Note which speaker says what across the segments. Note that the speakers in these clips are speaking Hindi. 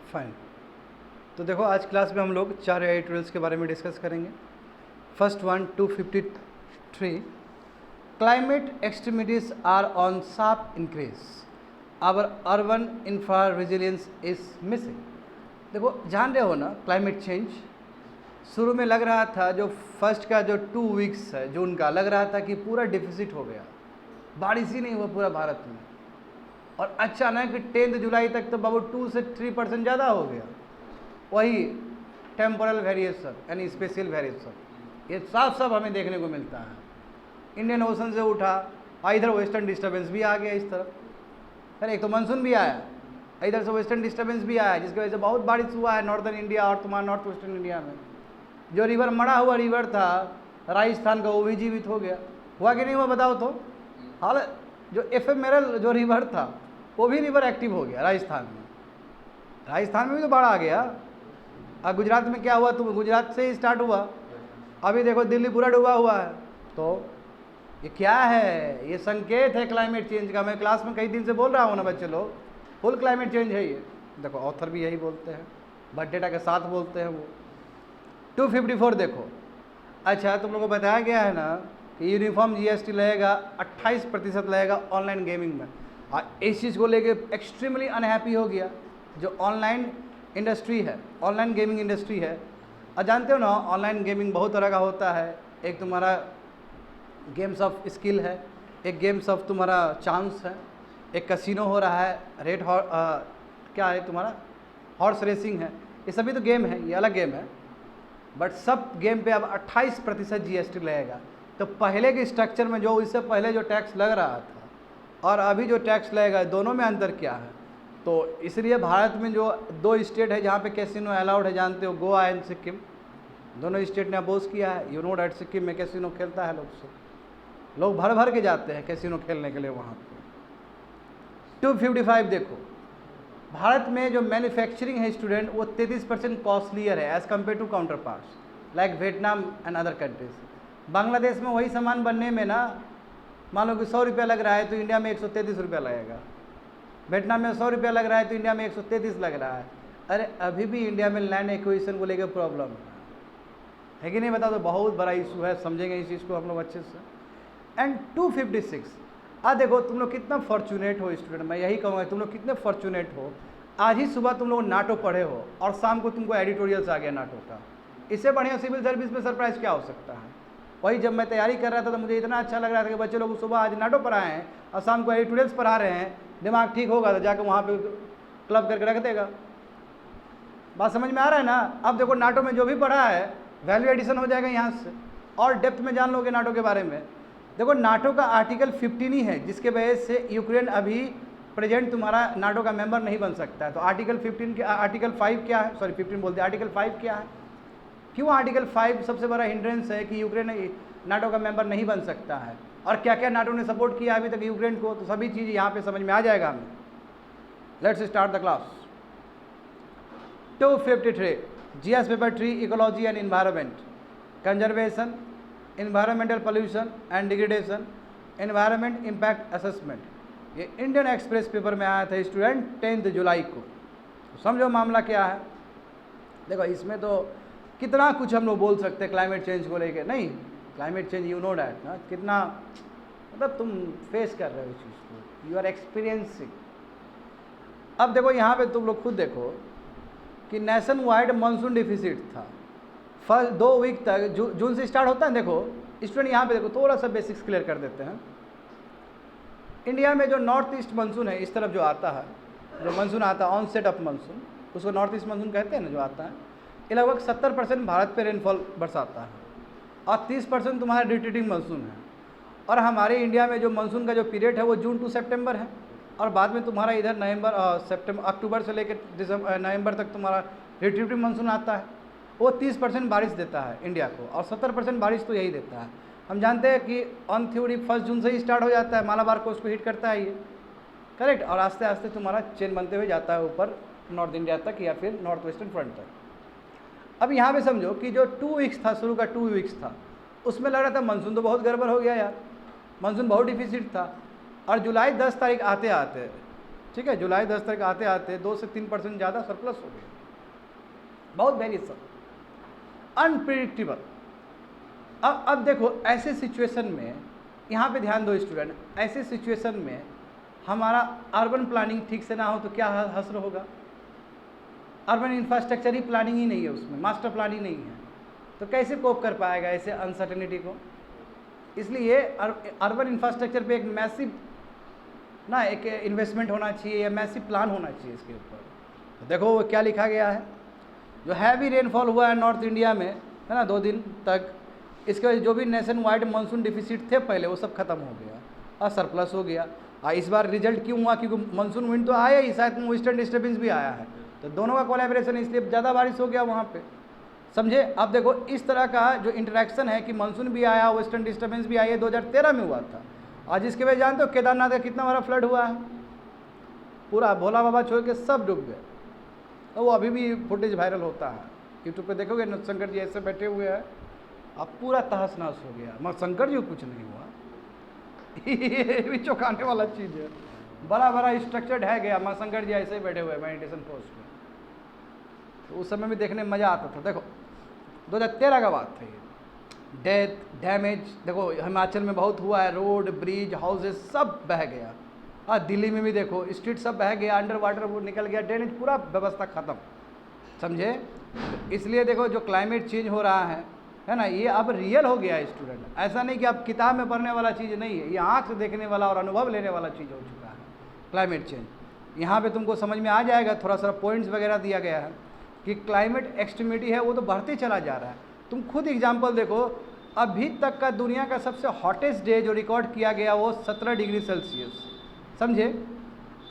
Speaker 1: फाइन। तो देखो आज क्लास में हम लोग 4 एडिटोरियल्स के बारे में डिस्कस करेंगे। First one 253, climate extremities are on sharp increase, our urban infra resilience is missing. देखो जान रहे हो ना, क्लाइमेट चेंज शुरू में लग रहा था, जो फर्स्ट का जो 2 वीक्स है जून का, लग रहा था कि पूरा डिफिसिट हो गया, बारिश ही नहीं हुआ पूरा भारत में। और अचानक 10 जुलाई तक तो बाबू 2 से 3% ज़्यादा हो गया। वही टेम्पोरल वेरिएशन यानी स्पेशल वेरिएशन, ये साफ साफ हमें देखने को मिलता है। इंडियन ओशन से उठा, इधर वेस्टर्न डिस्टर्बेंस भी आ गया इस तरफ, फिर एक तो मानसून भी आया, इधर से वेस्टर्न डिस्टर्बेंस भी आया, जिसकी वजह से बहुत बारिश हुआ है नॉर्दर्न इंडिया और तुम्हारा नॉर्थ वेस्टर्न इंडिया में। जो रिवर मरा हुआ रिवर था राजस्थान का, वो भी जीवित हो गया। हुआ कि नहीं हुआ बताओ तो? हाल जो एफेमेरल जो रिवर था वो भी रिवर एक्टिव हो गया राजस्थान में। राजस्थान में भी तो बाढ़ आ गया। और गुजरात में क्या हुआ? तो गुजरात से ही स्टार्ट हुआ, अभी देखो दिल्ली पूरा डूबा हुआ है। तो ये क्या है? ये संकेत है क्लाइमेट चेंज का। मैं क्लास में कई दिन से बोल रहा हूँ ना बच्चे लोग, फुल क्लाइमेट चेंज है ये। देखो ऑथर भी यही बोलते हैं, बट डेटा के साथ बोलते हैं वो। 254 देखो, अच्छा तुम लोगों को बताया गया है ना कि यूनिफॉर्म जीएसटी लगेगा, 28% लगेगा ऑनलाइन गेमिंग में। और इस चीज़ को लेके एक्सट्रीमली अनहैप्पी हो गया जो ऑनलाइन इंडस्ट्री है, ऑनलाइन गेमिंग इंडस्ट्री है। और जानते हो ना, ऑनलाइन गेमिंग बहुत तरह का होता है। एक तुम्हारा गेम्स ऑफ स्किल है, एक गेम्स ऑफ तुम्हारा चांस है, एक कैसीनो हो रहा है, क्या है तुम्हारा हॉर्स रेसिंग है। ये सभी तो गेम है, ये अलग गेम है, बट सब गेम पे अब 28% जीएसटी लगेगा। तो पहले के स्ट्रक्चर में जो इससे पहले जो टैक्स लग रहा था और अभी जो टैक्स लगेगा, दोनों में अंतर क्या है? तो इसलिए भारत में जो 2 स्टेट है जहाँ पे कैसीनो अलाउड है, जानते हो, गोवा एंड सिक्किम, दोनों स्टेट ने अपोज किया है। यू नो डैट सिक्किम में कैसीनो खेलता है लोग भर भर के जाते हैं कैसीनो खेलने के लिए वहाँ पे। 255 देखो, भारत में जो मैन्युफैक्चरिंग है स्टूडेंट, वो 33% कॉस्टलियर है as compared to counterparts like Vietnam and other countries. Bangladesh में वही सामान बनने में ना, मान लो कि 100 रुपया लग रहा है तो इंडिया में 133 रुपया लगेगा। वियतनाम में 100 रुपया लग रहा है तो इंडिया में 133 लग रहा है। अरे अभी भी इंडिया में लैंड एक्विजिशन को लेकर प्रॉब्लम है कि नहीं? बता दो, बहुत बड़ा इशू है, समझेंगे इस चीज़ को हम लोग अच्छे से। एंड 256, देखो तुम लोग कितना फॉर्चुनेट हो स्टूडेंट, मैं यही कहूँगा तुम लोग कितने फॉर्चुनेट हो। आज ही सुबह तुम लोग नाटो पढ़े हो और शाम को तुमको एडिटोरियल्स आ गया नाटो का। इससे बढ़िया सिविल सर्विस में सरप्राइज क्या हो सकता है? वही जब मैं तैयारी कर रहा था तो मुझे इतना अच्छा लग रहा था कि बच्चे लोग सुबह आज नाटो पढ़ाए हैं और शाम को एडिटोरियल्स पढ़ा रहे हैं। दिमाग ठीक होगा तो जाकर वहाँ पे क्लब करके रख देगा। बात समझ में आ रहा है ना? अब देखो नाटो में जो भी पढ़ा है वैल्यू एडिशन हो जाएगा यहाँ से, और डेप्थ में जान लोगे नाटो के बारे में। देखो नाटो का आर्टिकल 15 ही है जिसके वजह से यूक्रेन अभी प्रेजेंट तुम्हारा नाटो का मेंबर नहीं बन सकता है। तो आर्टिकल 15 के आर्टिकल 5 क्या है? सॉरी 15 बोलते हैं, आर्टिकल 5 क्या है? क्यों आर्टिकल 5 सबसे बड़ा हिंड्रेंस है कि यूक्रेन नाटो का मेंबर नहीं बन सकता है, और क्या क्या नाटो ने सपोर्ट किया अभी तक यूक्रेन को, तो सभी चीज़ यहाँ पे समझ में आ जाएगा हमें। Let's start the class. 253, GS paper 3, ecology and environment, conservation, environmental pollution and degradation, environment impact assessment. ये इंडियन एक्सप्रेस पेपर में आया था स्टूडेंट 10 जुलाई को। तो समझो मामला क्या है। देखो इसमें तो कितना कुछ हम लोग बोल सकते हैं क्लाइमेट चेंज को लेके। नहीं, climate change you know that ना, कितना मतलब तुम फेस कर रहे हो इस चीज़ को, यू आर एक्सपीरियंसिंग। अब देखो यहाँ पे तुम लोग खुद देखो कि नेशन वाइड मानसून डिफिसिट था। फर्स्ट 2 वीक तक, जून से स्टार्ट होता है। देखो स्टूडेंट यहाँ पे देखो, थोड़ा सा बेसिक्स क्लियर कर देते हैं। इंडिया में जो नॉर्थ ईस्ट मानसून है, इस तरफ जो आता है, जो मानसून आता है ऑनसेट ऑफ मानसून, उसको नॉर्थ ईस्ट मानसून कहते हैं ना, जो आता है, ये लगभग 70% भारत पे रेनफॉल बरसाता है और 30% तुम्हारा रिट्रीटिंग मानसून है। और हमारे इंडिया में जो मानसून का जो पीरियड है वो जून टू सितंबर है, और बाद में तुम्हारा इधर अक्टूबर से लेकर नवंबर तक तुम्हारा रिट्रीटिंग मानसून आता है। वो 30% बारिश देता है इंडिया को, और 70% बारिश तो यही देता है। हम जानते हैं कि ऑन थ्योरी 1 जून से ही स्टार्ट हो जाता है, मालाबार को उसको हिट करता है ये, करेक्ट, और आस्ते आस्ते तुम्हारा चेन बनते हुए जाता है ऊपर नॉर्थ इंडिया तक या फिर नॉर्थ वेस्टर्न फ्रंट तक। अब यहाँ पे समझो कि जो 2 वीक्स था, शुरू का 2 वीक्स था, उसमें लग रहा था मानसून तो बहुत गड़बड़ हो गया यार, मानसून बहुत डिफिसिट था। और जुलाई 10 तारीख आते आते ठीक है, जुलाई 10 तक आते आते 2 से 3% ज़्यादा सरप्लस हो गया, बहुत वेरिएशन, अनप्रिडिक्टेबल। अब देखो ऐसे सिचुएशन में, यहाँ पे ध्यान दो स्टूडेंट, ऐसे सिचुएशन में हमारा अर्बन प्लानिंग ठीक से ना हो तो क्या हश्र होगा। अर्बन इंफ्रास्ट्रक्चर ही प्लानिंग ही नहीं है, उसमें मास्टर प्लान ही नहीं है, तो कैसे कोप कर पाएगा ऐसे अनसर्टेनिटी को। इसलिए अर्बन इंफ्रास्ट्रक्चर पे एक मैसिव ना एक इन्वेस्टमेंट होना चाहिए या मैसिव प्लान होना चाहिए इसके ऊपर। तो देखो वो क्या लिखा गया है, जो हैवी रेनफॉल हुआ है नॉर्थ इंडिया में, है ना, 2 दिन तक, इसके वजह जो भी नेशन वाइड मानसून डिफिसिट थे पहले वो सब खत्म हो गया और सरप्लस हो गया। इस बार रिजल्ट क्यों हुआ, क्योंकि मानसून विंड तो आया ही, साथ में वेस्टर्न डिस्टर्बेंस भी आया है, तो दोनों का कोलैबोरेशन, इसलिए ज़्यादा बारिश हो गया वहाँ पे, समझे। अब देखो इस तरह का जो इंटरेक्शन है कि मानसून भी आया, वेस्टर्न डिस्टर्बेंस भी आई है, 2013 में हुआ था। आज जिसके वजह जानते हो केदारनाथ का कितना बड़ा फ्लड हुआ है, पूरा भोला बाबा छोड़ के सब डूब गए, और वो अभी भी फुटेज वायरल होता है, यूट्यूब पे देखोगे शंकर जी ऐसे बैठे हुए हैं, अब पूरा तहस नहस हो गया, मगर शंकर जी को कुछ नहीं हुआ। ये भी चौंकाने वाला चीज़ है, बड़ा बड़ा स्ट्रक्चर्ड है गया, मगर शंकर जी ऐसे ही बैठे हुए मेडिटेशन पोस्ट में, तो उस समय भी देखने में मज़ा आता था। देखो 2013 का बात था ये, डेथ डैमेज देखो हिमाचल में बहुत हुआ है, रोड ब्रिज हाउसेस सब बह गया, हाँ दिल्ली में भी देखो स्ट्रीट सब बह गया, अंडर वाटर वो निकल गया, ड्रेनेज पूरा व्यवस्था ख़त्म, समझे। इसलिए देखो जो क्लाइमेट चेंज हो रहा है ना, ये अब रियल हो गया है स्टूडेंट, ऐसा नहीं कि अब किताब में पढ़ने वाला चीज़ नहीं है, ये आँख से देखने वाला और अनुभव लेने वाला चीज़ हो चुका है क्लाइमेट चेंज। यहाँ पे तुमको समझ में आ जाएगा, थोड़ा सा पॉइंट्स वगैरह दिया गया है कि क्लाइमेट एक्सट्रीमिटी है वो तो बढ़ते चला जा रहा है। तुम खुद एग्जाम्पल देखो, अभी तक का दुनिया का सबसे हॉटेस्ट डे जो रिकॉर्ड किया गया वो 17 डिग्री सेल्सियस, समझे।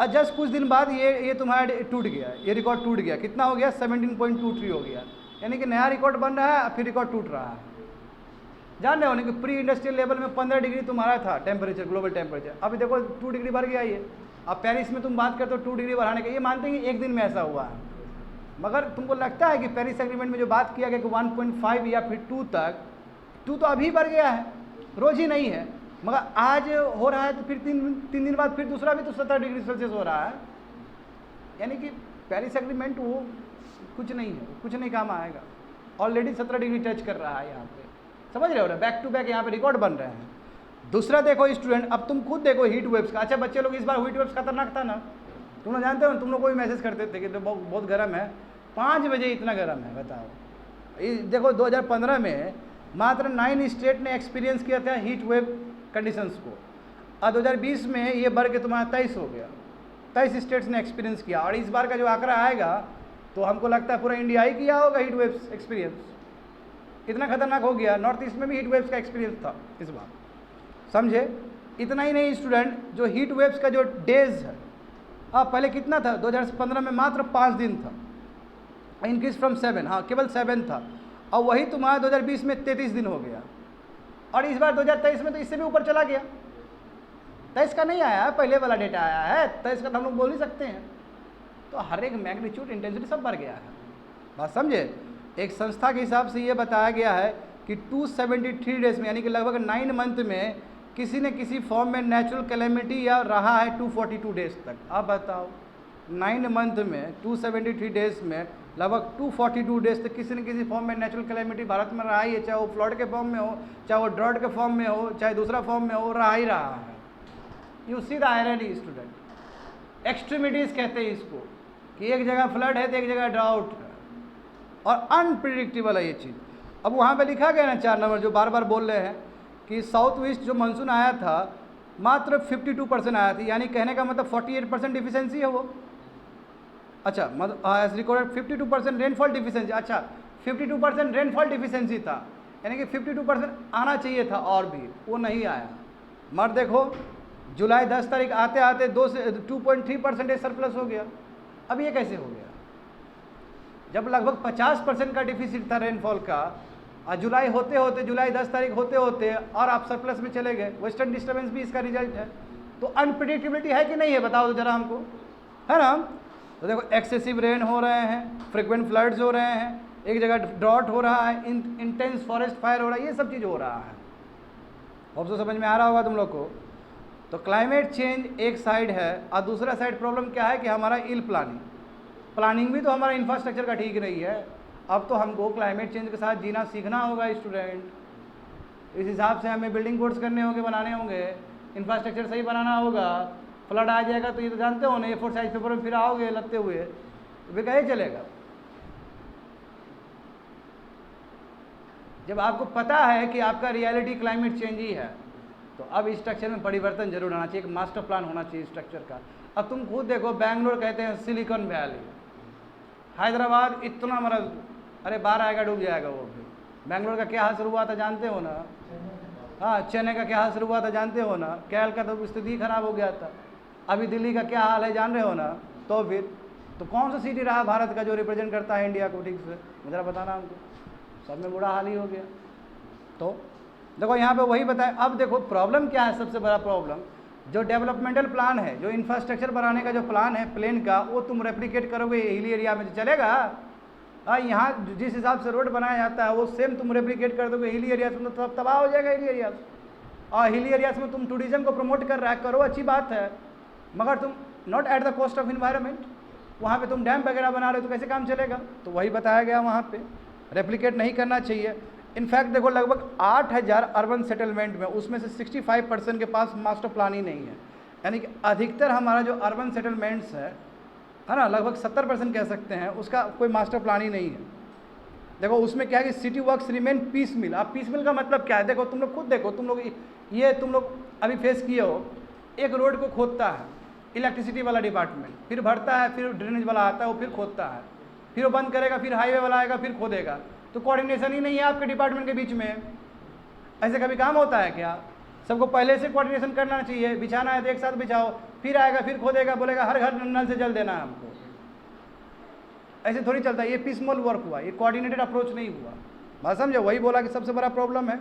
Speaker 1: और जस्ट कुछ दिन बाद ये तुम्हारा टूट गया, ये रिकॉर्ड टूट गया, कितना हो गया 17.23 हो गया, यानी कि नया रिकॉर्ड बन रहा है फिर रिकॉर्ड टूट रहा है। जान रहे हो कि प्री इंडस्ट्रियल लेवल में 15 डिग्री तुम्हारा था टेम्परेचर, ग्लोबल टेम्परेचर, अभी देखो 2 डिग्री बढ़ गया ये। अब पेरिस में तुम बात करते हो 2 डिग्री बढ़ाने का, ये मानते हैं कि एक दिन में ऐसा हुआ है, मगर तुमको लगता है कि पेरिस एग्रीमेंट में जो बात किया गया कि 1.5 या फिर 2 तक, 2 तो अभी बढ़ गया है, रोज़ ही नहीं है, मगर आज हो रहा है तो फिर 3 दिन बाद फिर दूसरा भी तो 17 डिग्री सेल्सियस हो रहा है, यानी कि पेरिस एग्रीमेंट वो कुछ नहीं है, कुछ नहीं काम आएगा। ऑलरेडी 17 डिग्री टच कर रहा है यहाँ पे, समझ रहे हो ना, बैक टू बैक यहाँ पे रिकॉर्ड बन रहे हैं। दूसरा देखो स्टूडेंट, अब तुम खुद देखो हीट वेव्स का, अच्छा बच्चे लोग इस बार हीट वेव्स खतरनाक था ना, तुम लोग जानते हो, तुम लोग को भी मैसेज करते थे कि तो बहुत गर्म है, 5 बजे इतना गर्म है, बताओ। ये देखो 2015 में मात्र 9 स्टेट ने एक्सपीरियंस किया था हीट वेव कंडीशंस को, और 2020 में ये बढ़ के तुम्हारा 23 हो गया, 23 स्टेट्स ने एक्सपीरियंस किया, और इस बार का जो आंकड़ा आएगा तो हमको लगता है पूरा इंडिया ही किया होगा हीट वेव्स एक्सपीरियंस, इतना खतरनाक हो गया। नॉर्थ ईस्ट में भी हीट वेव्स का एक्सपीरियंस था इस बार, समझे। इतना ही नहीं स्टूडेंट, जो हीट वेव्स का जो डेज है, हाँ पहले कितना था, 2015 में मात्र 5 दिन था, इंक्रीज फ्रॉम 7, हाँ केवल 7 था, और वही तुम्हारा 2020 में 33 दिन हो गया, और इस बार 2023 में तो इससे भी ऊपर चला गया। 23 का नहीं आया है, पहले वाला डेटा आया है, 23 का तो हम लोग बोल ही सकते हैं। तो हर एक मैग्नीट्यूड इंटेंसिटी सब बढ़ गया है, बात समझे। एक संस्था के हिसाब से ये बताया गया है कि 273 डेज में, यानी कि लगभग 9 मंथ में किसी न किसी फॉर्म में नेचुरल कैलेमिटी या रहा है 242 डेज तक। आप बताओ 9 मंथ में 273 डेज में लगभग 242 डेज तक किसी न किसी फॉर्म में नेचुरल कैलेमिटी भारत में रहा ही है, चाहे वो फ्लड के फॉर्म में हो, चाहे वो ड्रॉट के फॉर्म में हो, चाहे दूसरा फॉर्म में हो, रहा ही रहा है। You see the irony student, extremities कहते हैं इसको, कि एक जगह फ्लड है तो एक जगह ड्राउट है, और अनप्रिडिक्टेबल है ये चीज़। अब वहाँ पे लिखा गया ना 4 नंबर, जो बार बार बोल रहे हैं कि साउथ वेस्ट जो मानसून आया था मात्र 52% आया था, यानी कहने का मतलब 48% डिफिशेंसी है वो। अच्छा मतलब एज रिकॉर्डेड 52% रेनफॉल डिफिशेंसी, अच्छा 52% रेनफॉल डिफिशेंसी था, यानी कि 52% आना चाहिए था और भी, वो नहीं आया। मगर देखो जुलाई 10 तारीख आते आते 2.3% सरप्लस हो गया। अब ये कैसे हो गया, जब लगभग 50% का डिफिसिट था रेनफॉल का, और जुलाई होते होते, जुलाई 10 तारीख होते होते और आप सरप्लस में चले गए। वेस्टर्न डिस्टर्बेंस भी इसका रिजल्ट है। तो अनप्रिडिक्टेबिलिटी है कि नहीं है, बताओ तो जरा हमको, है ना। तो देखो एक्सेसिव रेन हो रहे हैं, फ्रिक्वेंट फ्लड्स हो रहे हैं, एक जगह ड्रॉट हो रहा है, इंटेंस फॉरेस्ट फायर हो रहा है, ये सब चीज़ हो रहा है। अब तो समझ में आ रहा होगा तुम लोग को। तो क्लाइमेट चेंज एक साइड है और दूसरा साइड प्रॉब्लम क्या है कि हमारा इल प्लानिंग भी तो हमारा इंफ्रास्ट्रक्चर का ठीक नहीं है। अब तो हमको क्लाइमेट चेंज के साथ जीना सीखना होगा स्टूडेंट। इस हिसाब से हमें बिल्डिंग कोड्स करने होंगे, बनाने होंगे, इंफ्रास्ट्रक्चर सही बनाना होगा। फ्लड आ जाएगा तो ये तो जानते हो ना, A4 साइज पेपर में फिर आओगे लगते हुए, तो वे कहे चलेगा। जब आपको पता है कि आपका रियलिटी क्लाइमेट चेंज ही है, तो अब स्ट्रक्चर में परिवर्तन जरूर आना चाहिए, एक मास्टर प्लान होना चाहिए स्ट्रक्चर का। अब तुम खुद देखो, बैंगलोर कहते हैं सिलिकॉन वैली, हैदराबाद इतना मरज, अरे बाढ़ आएगा डूब जाएगा वो भी। बैंगलोर का क्या हाल शुरू हुआ था जानते हो ना? हाँ, चेन्नई का क्या हाल शुरू हुआ था जानते हो ना? कैल का तो स्थिति खराब हो गया था। अभी दिल्ली का क्या हाल है जान रहे हो ना? तो फिर तो कौन सा सिटी रहा भारत का जो रिप्रेजेंट करता है इंडिया को ठीक से, मुझे बताना हमको। सब में बुरा हाल ही हो गया। तो देखो यहाँ पे वही बताए। अब देखो प्रॉब्लम क्या है, सबसे बड़ा प्रॉब्लम जो डेवलपमेंटल प्लान है, जो इंफ्रास्ट्रक्चर बनाने का जो प्लान है प्लेन का, वो तुम रेप्लिकेट करोगे हिली एरिया में चलेगा? यहाँ जिस हिसाब से रोड बनाया जाता है वो सेम तुम रेप्लिकेट कर दोगे हिली एरियाज में, तो तबाह हो जाएगा हिली एरियाज। और हिली एरियाज में तुम टूरिज्म को प्रमोट कर रहा है, करो, अच्छी बात है, मगर तुम not at the cost of environment. वहाँ पे तुम डैम वगैरह बना रहे हो तो कैसे काम चलेगा? तो वही बताया गया वहाँ पे, रेप्लिकेट नहीं करना चाहिए। इनफैक्ट देखो लगभग 8000 अर्बन सेटलमेंट में उसमें से 65% के पास मास्टर प्लान ही नहीं है। यानी कि अधिकतर हमारा जो अर्बन सेटलमेंट्स है ना, लगभग 70% कह सकते हैं, उसका कोई मास्टर प्लान ही नहीं है। देखो उसमें क्या है कि सिटी वर्क्स रिमेन पीस मिल। अब पीस मिल का मतलब क्या है? देखो तुम लोग खुद देखो, तुम लोग अभी फेस किए हो, एक रोड को खोदता है इलेक्ट्रिसिटी वाला डिपार्टमेंट, फिर भरता है, फिर ड्रेनेज वाला आता है वो फिर खोदता है, फिर वो बंद करेगा, फिर हाईवे वाला आएगा फिर खोदेगा। तो कोऑर्डिनेशन ही नहीं है आपके डिपार्टमेंट के बीच में। ऐसे कभी काम होता है क्या? सबको पहले से कोऑर्डिनेशन करना चाहिए। बिछाना है तो एक साथ बिछाओ, फिर आएगा फिर खोदेगा, बोलेगा हर घर नल से जल देना है हमको। ऐसे थोड़ी चलता है। ये पीसफुल वर्क हुआ, ये कोऑर्डिनेटेड अप्रोच नहीं हुआ। बात समझो, वही बोला कि सबसे बड़ा प्रॉब्लम है।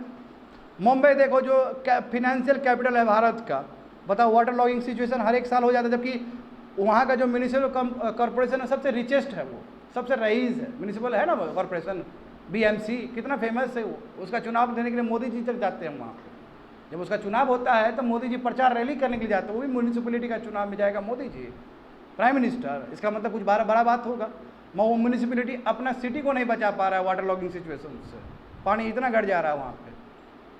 Speaker 1: मुंबई देखो जो फिनेंशियल कैपिटल है भारत का, बताओ वाटर लॉगिंग सिचुएशन हर एक साल हो जाता है, जबकि वहाँ का जो म्यूनिसिपल कॉर्पोरेशन है सबसे रिचेस्ट है, वो सबसे रईस है। म्यूनिसिपल है ना वो कॉर्पोरेशन, BMC कितना फेमस है वो। उसका चुनाव देने के लिए मोदी जी तक जाते हैं वहाँ। जब उसका चुनाव होता है तो मोदी जी प्रचार रैली करने के लिए जाते हैं। वो भी म्यूनिसिपलिटी का चुनाव में जाएगा मोदी जी, प्राइम मिनिस्टर। इसका मतलब कुछ बड़ा बात होगा। वो म्यूनिसिपलिटी अपना सिटी को नहीं बचा पा रहा है वाटर लॉगिंग सिचुएशन से, पानी इतना घट जा रहा है वहाँ पे।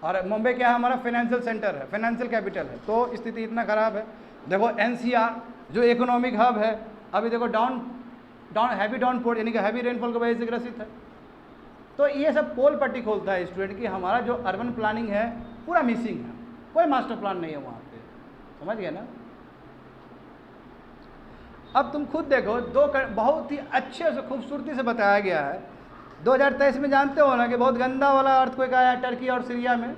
Speaker 1: और मुंबई क्या है, हमारा फाइनेंशियल सेंटर है, फाइनेंशियल कैपिटल है, तो स्थिति इतना ख़राब है। देखो NCR जो इकोनॉमिक हब है, अभी देखो हैवी डाउनपोर यानी कि हैवी रेनफॉल की वजह से ग्रसित है। तो ये सब पोल पट्टी खोलता है स्टूडेंट कि हमारा जो अर्बन प्लानिंग है पूरा मिसिंग है, कोई मास्टर प्लान नहीं है वहाँ पे। समझ गए ना? अब तुम खुद देखो, बहुत ही अच्छे से खूबसूरती से बताया गया है। 2023 में जानते हो ना कि बहुत गंदा वाला अर्थक्वेक आया टर्की और सीरिया में,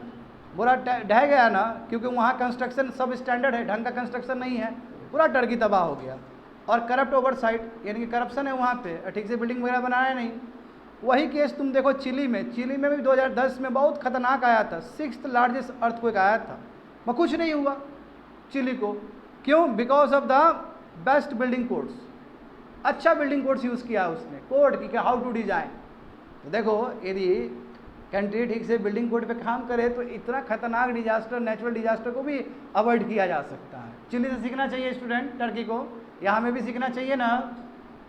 Speaker 1: पूरा ढह गया ना, क्योंकि वहाँ कंस्ट्रक्शन सब स्टैंडर्ड है, ढंग का कंस्ट्रक्शन नहीं है, पूरा टर्की तबाह हो गया। और करप्ट ओवरसाइट यानी कि करप्शन है वहाँ पे, ठीक से बिल्डिंग वगैरह बनाया नहीं। वही केस तुम देखो चिली में भी 2010 में बहुत खतरनाक आया था, 6th लार्जेस्ट अर्थक्वेक आया था, वह कुछ नहीं हुआ चिली को। क्यों? Because of the best building codes. अच्छा बिल्डिंग कोड्स यूज़ किया उसने, कोड की हाउ टू डिजाइन। तो देखो यदि कंट्री ठीक से बिल्डिंग कोड पे काम करे तो इतना खतरनाक डिजास्टर, नेचुरल डिजास्टर को भी अवॉइड किया जा सकता है। चिली से सीखना चाहिए स्टूडेंट, टर्की को, या हमें भी सीखना चाहिए ना।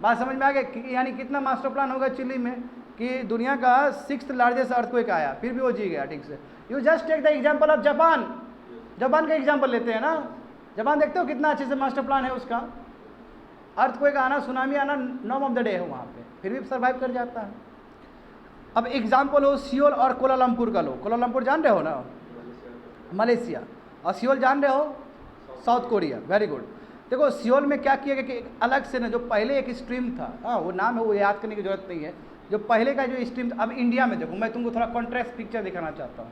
Speaker 1: बात समझ में आ गया? यानी कितना मास्टर प्लान होगा चिली में कि दुनिया का 6th लार्जेस्ट अर्थक्वेक आया फिर भी वो जी गया ठीक से। You just take the example of Japan का एग्जाम्पल लेते हैं ना। जापान देखते हो कितना अच्छे से मास्टर प्लान है उसका। अर्थक्वेक आना, सुनामी आना नॉर्म ऑफ द डे है वहाँ पे, फिर भी सर्वाइव कर जाता है। अब एग्जाम्पल हो सियोल और कोलालमपुर का लो। कोलालमपुर जान रहे हो ना, मलेशिया, और सियोल जान रहे हो साउथ कोरिया। Very good. देखो सियोल में क्या किया गया कि एक अलग से ना, जो पहले एक स्ट्रीम था, हाँ वो नाम है, वो याद करने की जरूरत नहीं है, जो पहले का जो स्ट्रीम था। अब इंडिया में देखो, मैं तुमको थोड़ा कॉन्ट्रास्ट पिक्चर दिखाना चाहता हूँ।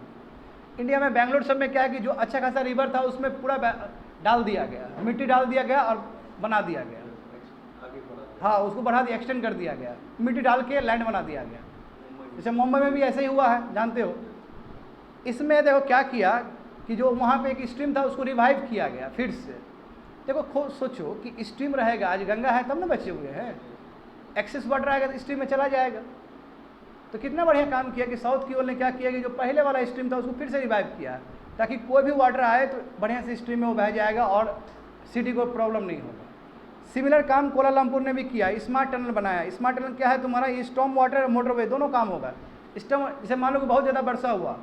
Speaker 1: इंडिया में बेंगलोर सब में क्या है कि जो अच्छा खासा रिवर था उसमें पूरा डाल दिया गया, मिट्टी डाल दिया गया और बना दिया गया। हाँ, उसको बढ़ा दिया, एक्सटेंड कर दिया गया, मिट्टी डाल के लैंड बना दिया गया। जैसे मुंबई में भी ऐसे ही हुआ है, जानते हो। इसमें देखो क्या किया कि जो वहाँ पे एक स्ट्रीम था उसको रिवाइव किया गया फिर से। देखो खुद सोचो कि स्ट्रीम रहेगा, आज गंगा है तब ना बचे हुए हैं, एक्सेस वाटर आएगा तो स्ट्रीम में चला जाएगा। तो कितना बढ़िया काम किया कि साउथ की ओर ने क्या किया कि जो पहले वाला स्ट्रीम था उसको फिर से रिवाइव किया, ताकि कोई भी वाटर आए तो बढ़िया से स्ट्रीम में वो बह जाएगा और सिटी को प्रॉब्लम नहीं होगा। सिमिलर काम कोलालमपुर ने भी किया, स्मार्ट टनल बनाया। स्मार्ट टनल क्या है तुम्हारा, ये स्टॉर्म वाटर मोटरवे दोनों काम होगा। स्टॉर्म जैसे मान लो कि बहुत ज़्यादा वर्षा हुआ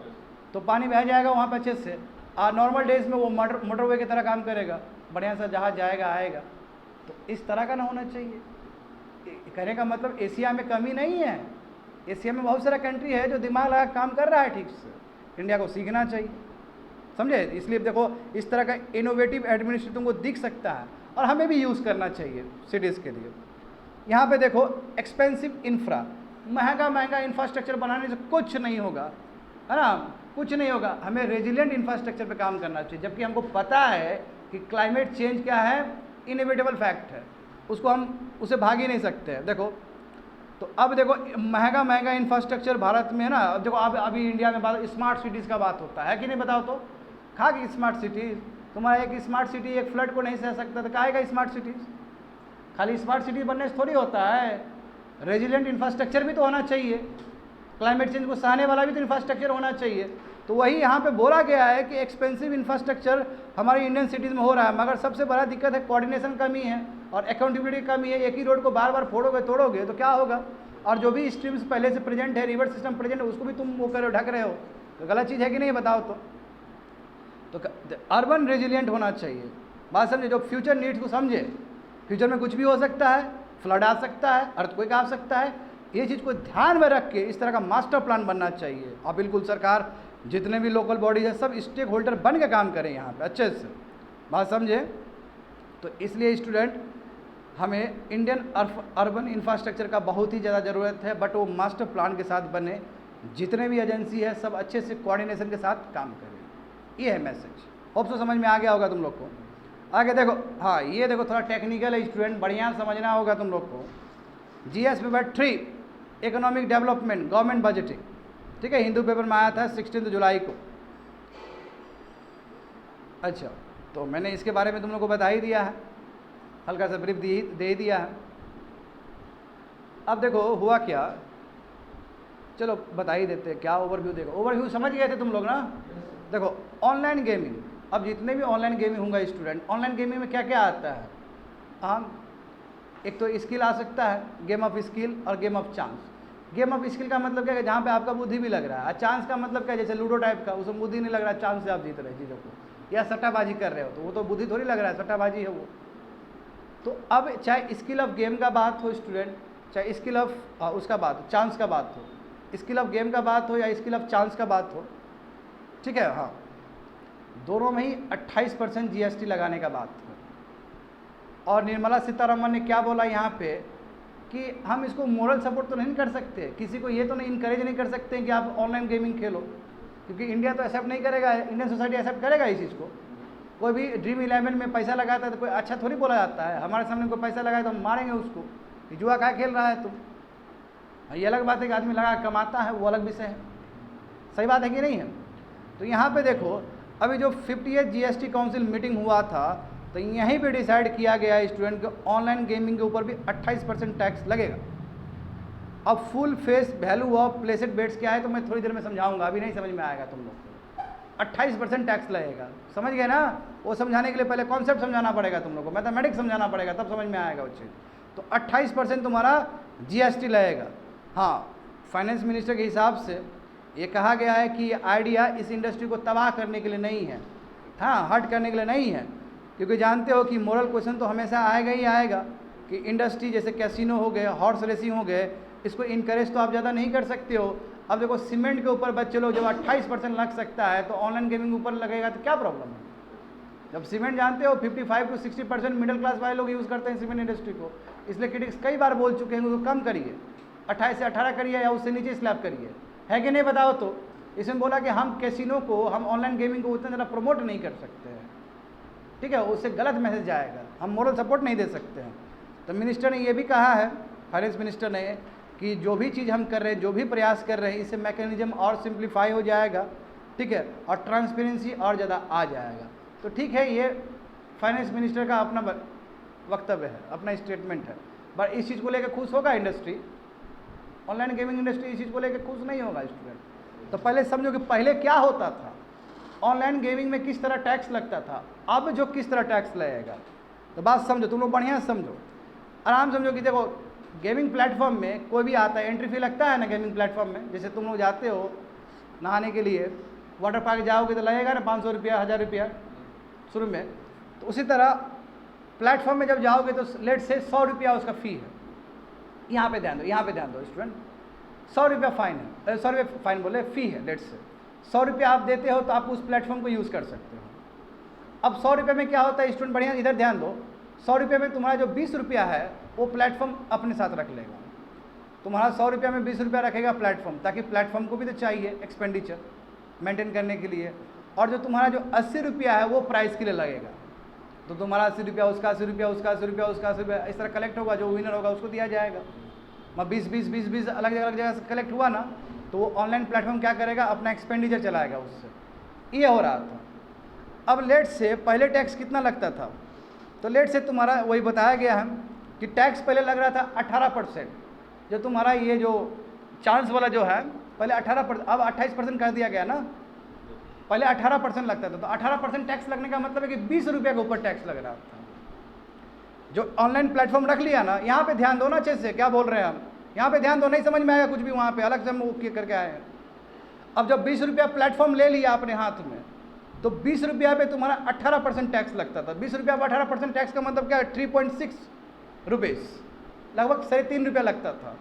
Speaker 1: तो पानी बह जाएगा वहाँ पर अच्छे से, और नॉर्मल डेज में वो मोटरवे की तरह काम करेगा, बढ़िया सा जहाज जाएगा आएगा। तो इस तरह का ना होना चाहिए। कहने का मतलब एशिया में कमी नहीं है, एशिया में बहुत सारा कंट्री है जो दिमाग लगा काम कर रहा है ठीक से, इंडिया को सीखना चाहिए, समझे। इसलिए देखो इस तरह का इनोवेटिव एडमिनिस्ट्रेशन तुमको दिख सकता है और हमें भी यूज़ करना चाहिए सिटीज़ के लिए। यहाँ पे देखो एक्सपेंसिव इंफ्रा, महंगा इंफ्रास्ट्रक्चर बनाने से कुछ नहीं होगा, है ना, कुछ नहीं होगा। हमें रेजिलिएंट इंफ्रास्ट्रक्चर पे काम करना चाहिए, जबकि हमको पता है कि क्लाइमेट चेंज क्या है, इनएविटेबल फैक्ट है, उसको हम उसे भाग ही नहीं सकते हैं। देखो तो अब देखो महंगा इंफ्रास्ट्रक्चर भारत में है ना। अब देखो अब अभी इंडिया में बात स्मार्ट सिटीज़ का बात होता है कि नहीं, बताओ तो। खा कि स्मार्ट सिटीज़, तुम्हारा एक स्मार्ट सिटी एक फ्लड को नहीं सह सकता तो कहेगा स्मार्ट सिटीज़। खाली स्मार्ट सिटी बनने से थोड़ी होता है, रेजिलिएंट इंफ्रास्ट्रक्चर भी तो होना चाहिए, क्लाइमेट चेंज को सहने वाला भी तो इंफ्रास्ट्रक्चर होना चाहिए। तो वही यहाँ पे बोला गया है कि एक्सपेंसिव इंफ्रास्ट्रक्चर हमारी इंडियन सिटीज़ में हो रहा है, मगर सबसे बड़ा दिक्कत है कोऑर्डिनेशन कमी है और अकाउंटेबिलिटी कमी है। एक ही रोड को बार बार फोड़ोगे तोड़ोगे तो क्या होगा, और जो भी स्ट्रीम्स पहले से प्रेजेंट है, रिवर सिस्टम प्रेजेंट है, उसको भी तुम वो करो ढक रहे हो, तो गलत चीज़ है कि नहीं, बताओ तो अर्बन रेजिलिएंट होना चाहिए। बात समझे, जो फ्यूचर नीड्स को समझे। फ्यूचर में कुछ भी हो सकता है, फ्लड आ सकता है, अर्थक्वेक आ सकता है, ये चीज़ को ध्यान में रख के इस तरह का मास्टर प्लान बनना चाहिए। और बिल्कुल सरकार जितने भी लोकल बॉडीज है सब स्टेक होल्डर बन के काम करें यहाँ पे अच्छे से, बात समझे। तो इसलिए स्टूडेंट हमें इंडियन अर्बन इंफ्रास्ट्रक्चर का बहुत ही ज़्यादा ज़रूरत है, बट वो मास्टर प्लान के साथ बने, जितने भी एजेंसी है सब अच्छे से कोऑर्डिनेशन के साथ काम करें। ये है मैसेज, होप सो समझ में आ गया होगा तुम लोग को। आगे देखो, हाँ ये देखो थोड़ा टेक्निकल है स्टूडेंट, बढ़िया समझना होगा तुम लोग को। GS paper 3 economic development government budgeting, ठीक है, हिंदू पेपर में आया था 16 जुलाई को। अच्छा, तो मैंने इसके बारे में तुम लोग को बता ही दिया है, हल्का सा ब्रीफ दे ही दिया है। अब देखो हुआ क्या, चलो बता ही देते हैं क्या ओवरव्यू। देखो ओवरव्यू समझ गए थे तुम लोग ना। देखो ऑनलाइन गेमिंग, अब जितने भी ऑनलाइन गेमिंग होंगे स्टूडेंट, ऑनलाइन गेमिंग में क्या क्या आता है, हम एक तो स्किल आ सकता है, गेम ऑफ स्किल और game of chance. Game of skill का मतलब क्या है, जहाँ पे आपका बुद्धि भी लग रहा है, और चांस का मतलब क्या है, जैसे लूडो टाइप का, उसमें बुद्धि नहीं लग रहा, चांस से आप जीत रहे चीज़ों को, या सट्टाबाजी कर रहे हो तो वो तो बुद्धि थोड़ी लग रहा है, सट्टाबाजी है वो। तो अब चाहे स्किल ऑफ गेम का बात हो स्टूडेंट, चाहे स्किल ऑफ उसका बात हो, चांस का बात हो, स्किल ऑफ गेम का बात हो या स्किल ऑफ चांस का बात हो, ठीक है, हाँ, दोनों में ही 28% जीएसटी लगाने का बात है। और निर्मला सीतारमण ने क्या बोला यहाँ पे कि हम इसको मोरल सपोर्ट तो नहीं कर सकते, किसी को ये तो नहीं इनकरेज नहीं कर सकते कि आप ऑनलाइन गेमिंग खेलो, क्योंकि इंडिया तो एक्सेप्ट नहीं करेगा, इंडियन सोसाइटी एक्सेप्ट करेगा इस चीज़ को। कोई भी ड्रीम 11 में पैसा लगाता है तो कोई अच्छा थोड़ी बोला जाता है, हमारे सामने कोई पैसा लगाए तो हम मारेंगे उसको कि जुआ क्या खेल रहा है तुम। ये अलग बात है कि आदमी लगा कमाता है, वो अलग विषय है, सही बात है कि नहीं है। तो यहाँ पे देखो अभी जो 58 जीएसटी काउंसिल मीटिंग हुआ था, तो यहीं पे डिसाइड किया गया है स्टूडेंट के ऑनलाइन गेमिंग के ऊपर भी 28% टैक्स लगेगा। अब full face value of placed bets क्या है तो मैं थोड़ी देर में समझाऊंगा, अभी नहीं समझ में आएगा तुम लोग को। 28% टैक्स लगेगा, समझ गए ना। वो समझाने के लिए पहले कॉन्सेप्ट समझाना पड़ेगा तुम लोग को, मैथमेटिक्स समझाना पड़ेगा, तब समझ में आएगा वो चीज़। तो 28% तुम्हारा जीएसटी लगेगा। हाँ, फाइनेंस मिनिस्टर के हिसाब से ये कहा गया है कि ये आइडिया इस इंडस्ट्री को तबाह करने के लिए नहीं है, हाँ, हर्ट करने के लिए नहीं है, क्योंकि जानते हो कि मोरल क्वेश्चन तो हमेशा आएगा ही आएगा कि इंडस्ट्री जैसे कैसीनो हो गए, हॉर्स रेसिंग हो गए, इसको इनकरेज तो आप ज़्यादा नहीं कर सकते हो। अब देखो सीमेंट के ऊपर बच्चे लोग जब 28% लग सकता है तो ऑनलाइन गेमिंग ऊपर लगेगा तो क्या प्रॉब्लम है। जब सीमेंट जानते हो 55 to 60% मिडिल क्लास वाले लोग यूज़ करते हैं सीमेंट इंडस्ट्री को, इसलिए क्रिटिक्स कई बार बोल चुके हैं उसको कम करिए, 28 से 18 करिए या उससे नीचे स्लैब करिए, है कि नहीं बताओ। तो इसमें बोला कि हम कैसीनो को, हम ऑनलाइन गेमिंग को उतना ज़्यादा प्रमोट नहीं कर सकते हैं, ठीक है, उससे गलत मैसेज जाएगा, हम मोरल सपोर्ट नहीं दे सकते हैं। तो मिनिस्टर ने ये भी कहा है, फाइनेंस मिनिस्टर ने, कि जो भी चीज़ हम कर रहे हैं, जो भी प्रयास कर रहे हैं, इससे मैकेनिज्म और सिंप्लीफाई हो जाएगा, ठीक है, और ट्रांसपेरेंसी और ज़्यादा आ जाएगा। तो ठीक है, ये फाइनेंस मिनिस्टर का अपना वक्तव्य है, अपना स्टेटमेंट है, बट इस चीज़ को लेकर खुश होगा इंडस्ट्री, ऑनलाइन गेमिंग इंडस्ट्री इस चीज़ को लेकर खुश नहीं होगा स्टूडेंट। तो पहले समझो कि पहले क्या होता था, ऑनलाइन गेमिंग में किस तरह टैक्स लगता था, अब जो किस तरह टैक्स लगेगा। तो बात समझो, तुम लोग बढ़िया समझो, आराम समझो कि देखो गेमिंग प्लेटफॉर्म में कोई भी आता है, एंट्री फी लगता है ना गेमिंग प्लेटफॉर्म में। जैसे तुम लोग जाते हो नहाने के लिए, वाटर पार्क जाओगे तो लगेगा ना 500 रुपया, 1000 रुपया शुरू में। तो उसी तरह प्लेटफॉर्म में जब जाओगे तो लेट से 100 रुपया उसका फ़ी है। यहाँ पे ध्यान दो, यहाँ पे ध्यान दो स्टूडेंट, 100 रुपया फ़ाइन है, 100 रुपया फ़ाइन बोले फ़ी है। लेट से 100 रुपया आप देते हो तो आप उस प्लेटफॉर्म को यूज़ कर सकते हो। अब 100 रुपये में क्या होता है स्टूडेंट, बढ़िया इधर ध्यान दो, 100 रुपये में तुम्हारा जो 20 रुपया है वो प्लेटफॉर्म अपने साथ रख लेगा। तुम्हारा 100 रुपया में 20 रुपया रखेगा प्लेटफॉर्म, ताकि प्लेटफॉर्म को भी तो चाहिए एक्सपेंडिचर मेंटेन करने के लिए। और जो तुम्हारा जो 80 रुपया है वो प्राइस के लिए लगेगा। तो तुम्हारा 80 रुपया, उसका 80 रुपया, उसका 80 रुपया, उसका 80 रुपया, इस तरह कलेक्ट होगा। जो विनर होगा उसको दिया जाएगा। 20 अलग जगह से कलेक्ट हुआ ना, तो वो ऑनलाइन प्लेटफॉर्म क्या करेगा, अपना एक्सपेंडिचर चलाएगा उससे। ये हो रहा था। अब लेट से पहले टैक्स कितना लगता था, तो लेट से तुम्हारा वही बताया गया है कि टैक्स पहले लग रहा था 18%। जो तुम्हारा ये जो चांस वाला जो है पहले 18%, अब 28% कर दिया गया ना। पहले 18% लगता था, तो 18% टैक्स लगने का मतलब है कि 20 रुपये के ऊपर टैक्स लग रहा था। जो ऑनलाइन प्लेटफॉर्म रख लिया ना, यहाँ पे ध्यान दो ना अच्छे से, क्या बोल रहे हैं हम, यहाँ पे ध्यान दो, नहीं समझ में आएगा कुछ भी, वहाँ पे अलग से हम करके आए हैं। अब जब 20 रुपया प्लेटफॉर्म ले लिया अपने हाथ में, तो 20 रुपया पे तुम्हारा 18% टैक्स लगता था। 20 रुपया पर 18% टैक्स का मतलब क्या है, 3.6 रुपीज़, लगभग 3.5 रुपया लगता था।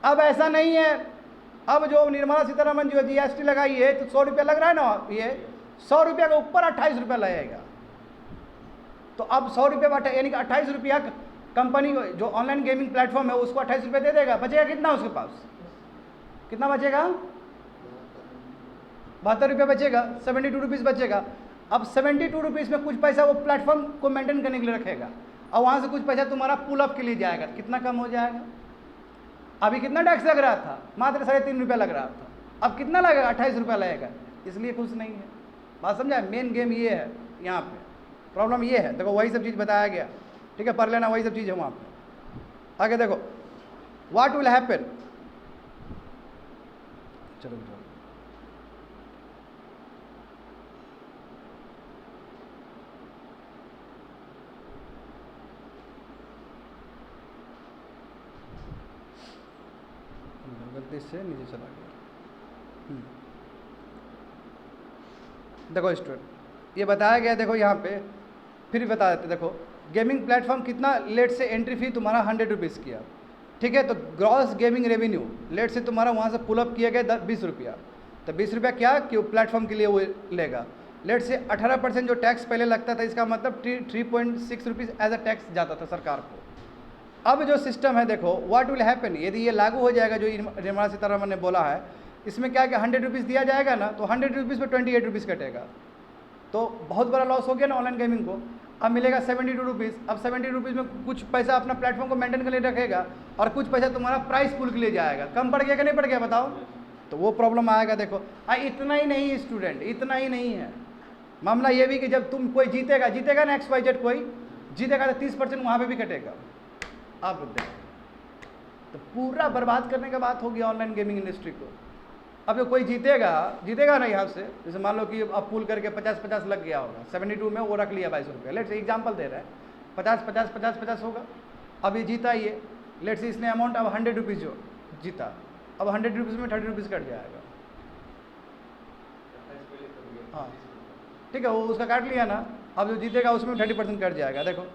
Speaker 1: अब ऐसा नहीं है। अब जो निर्मला सीतारमन जो GST लगाई है, तो 100 रुपया लग रहा है ना, ये 100 रुपया के ऊपर 28 रुपया लगेगा। तो अब 100 रुपया यानी कि 28 रुपया कंपनी जो ऑनलाइन गेमिंग प्लेटफॉर्म है उसको 28 रुपया दे देगा। बचेगा कितना उसके पास, कितना बचेगा, 72 रुपया बचेगा, 72 रुपीज़ बचेगा। अब 72 रुपीज़ में कुछ पैसा वो प्लेटफॉर्म को मेंटेन करने के लिए रखेगा, और वहाँ से कुछ पैसा तुम्हारा पुल अप के लिए जाएगा। कितना कम हो जाएगा। अभी कितना टैक्स लग रहा था, मात्र 3.5 रुपया लग रहा था, अब कितना लगेगा, 28 रुपया लगेगा। इसलिए कुछ नहीं है। बात समझा, मेन गेम ये है, यहाँ पे प्रॉब्लम ये है। देखो वही सब चीज़ बताया गया, ठीक है, पढ़ लेना, वही सब चीज़ है वहाँ पे। आगे देखो, व्हाट विल हैपन, चलो गलती से नीचे चला गया। देखो स्टूडेंट, ये बताया गया, देखो यहाँ पे फिर बता देते। देखो गेमिंग प्लेटफॉर्म कितना, लेट से एंट्री फी तुम्हारा 100 रुपीज़ किया, ठीक है। तो ग्रॉस गेमिंग रेवेन्यू लेट से तुम्हारा वहाँ से पुल अप किया गया 20 रुपया। तो 20 रुपया क्या कि प्लेटफॉर्म के लिए वो लेगा। लेट से 18% जो टैक्स पहले लगता था, इसका मतलब 3.6 रुपीज़ एज अ टैक्स जाता था सरकार को। अब जो सिस्टम है देखो, व्हाट विल हैपन, यदि ये लागू हो जाएगा जो निर्मला सीतारमन ने बोला है, इसमें क्या है कि 100 रुपीज़ दिया जाएगा ना, तो 100 रुपीज़ में 28 रुपीज़ कटेगा। तो बहुत बड़ा लॉस हो गया ना ऑनलाइन गेमिंग को। अब मिलेगा 72 रुपीज़। अब 70 रुपीज़ में कुछ पैसा अपना प्लेटफॉर्म को मेंटेन के लिए रखेगा, और कुछ पैसा तुम्हारा प्राइस पुल के लिए जाएगा। कम पड़ गया कि नहीं पड़ गया बताओ, तो वो प्रॉब्लम आएगा। देखो इतना ही नहीं स्टूडेंट, इतना ही नहीं है मामला ये भी कि जब तुम कोई जीतेगा ना, XYZ कोई जीतेगा, तो 30% वहाँ पर भी कटेगा। अब देखो, तो पूरा बर्बाद करने का बात होगी ऑनलाइन गेमिंग इंडस्ट्री को। अब जो कोई जीतेगा ना यहाँ से, जैसे मान लो कि अब पुल करके 50-50 लग गया होगा, 72 में वो रख लिया 22 रुपये, लेट से एग्जाम्पल दे रहा है, 50-50 होगा। अब ये जीता ही है, लेट से इसने अमाउंट अब 100 रुपीज़ जो जीता, अब 100 रुपीज़ में 30 रुपीज़ कट जाएगा। हाँ ठीक है, वो उसका काट लिया ना, अब जो जीतेगा उसमें 30% कट जाएगा। देखो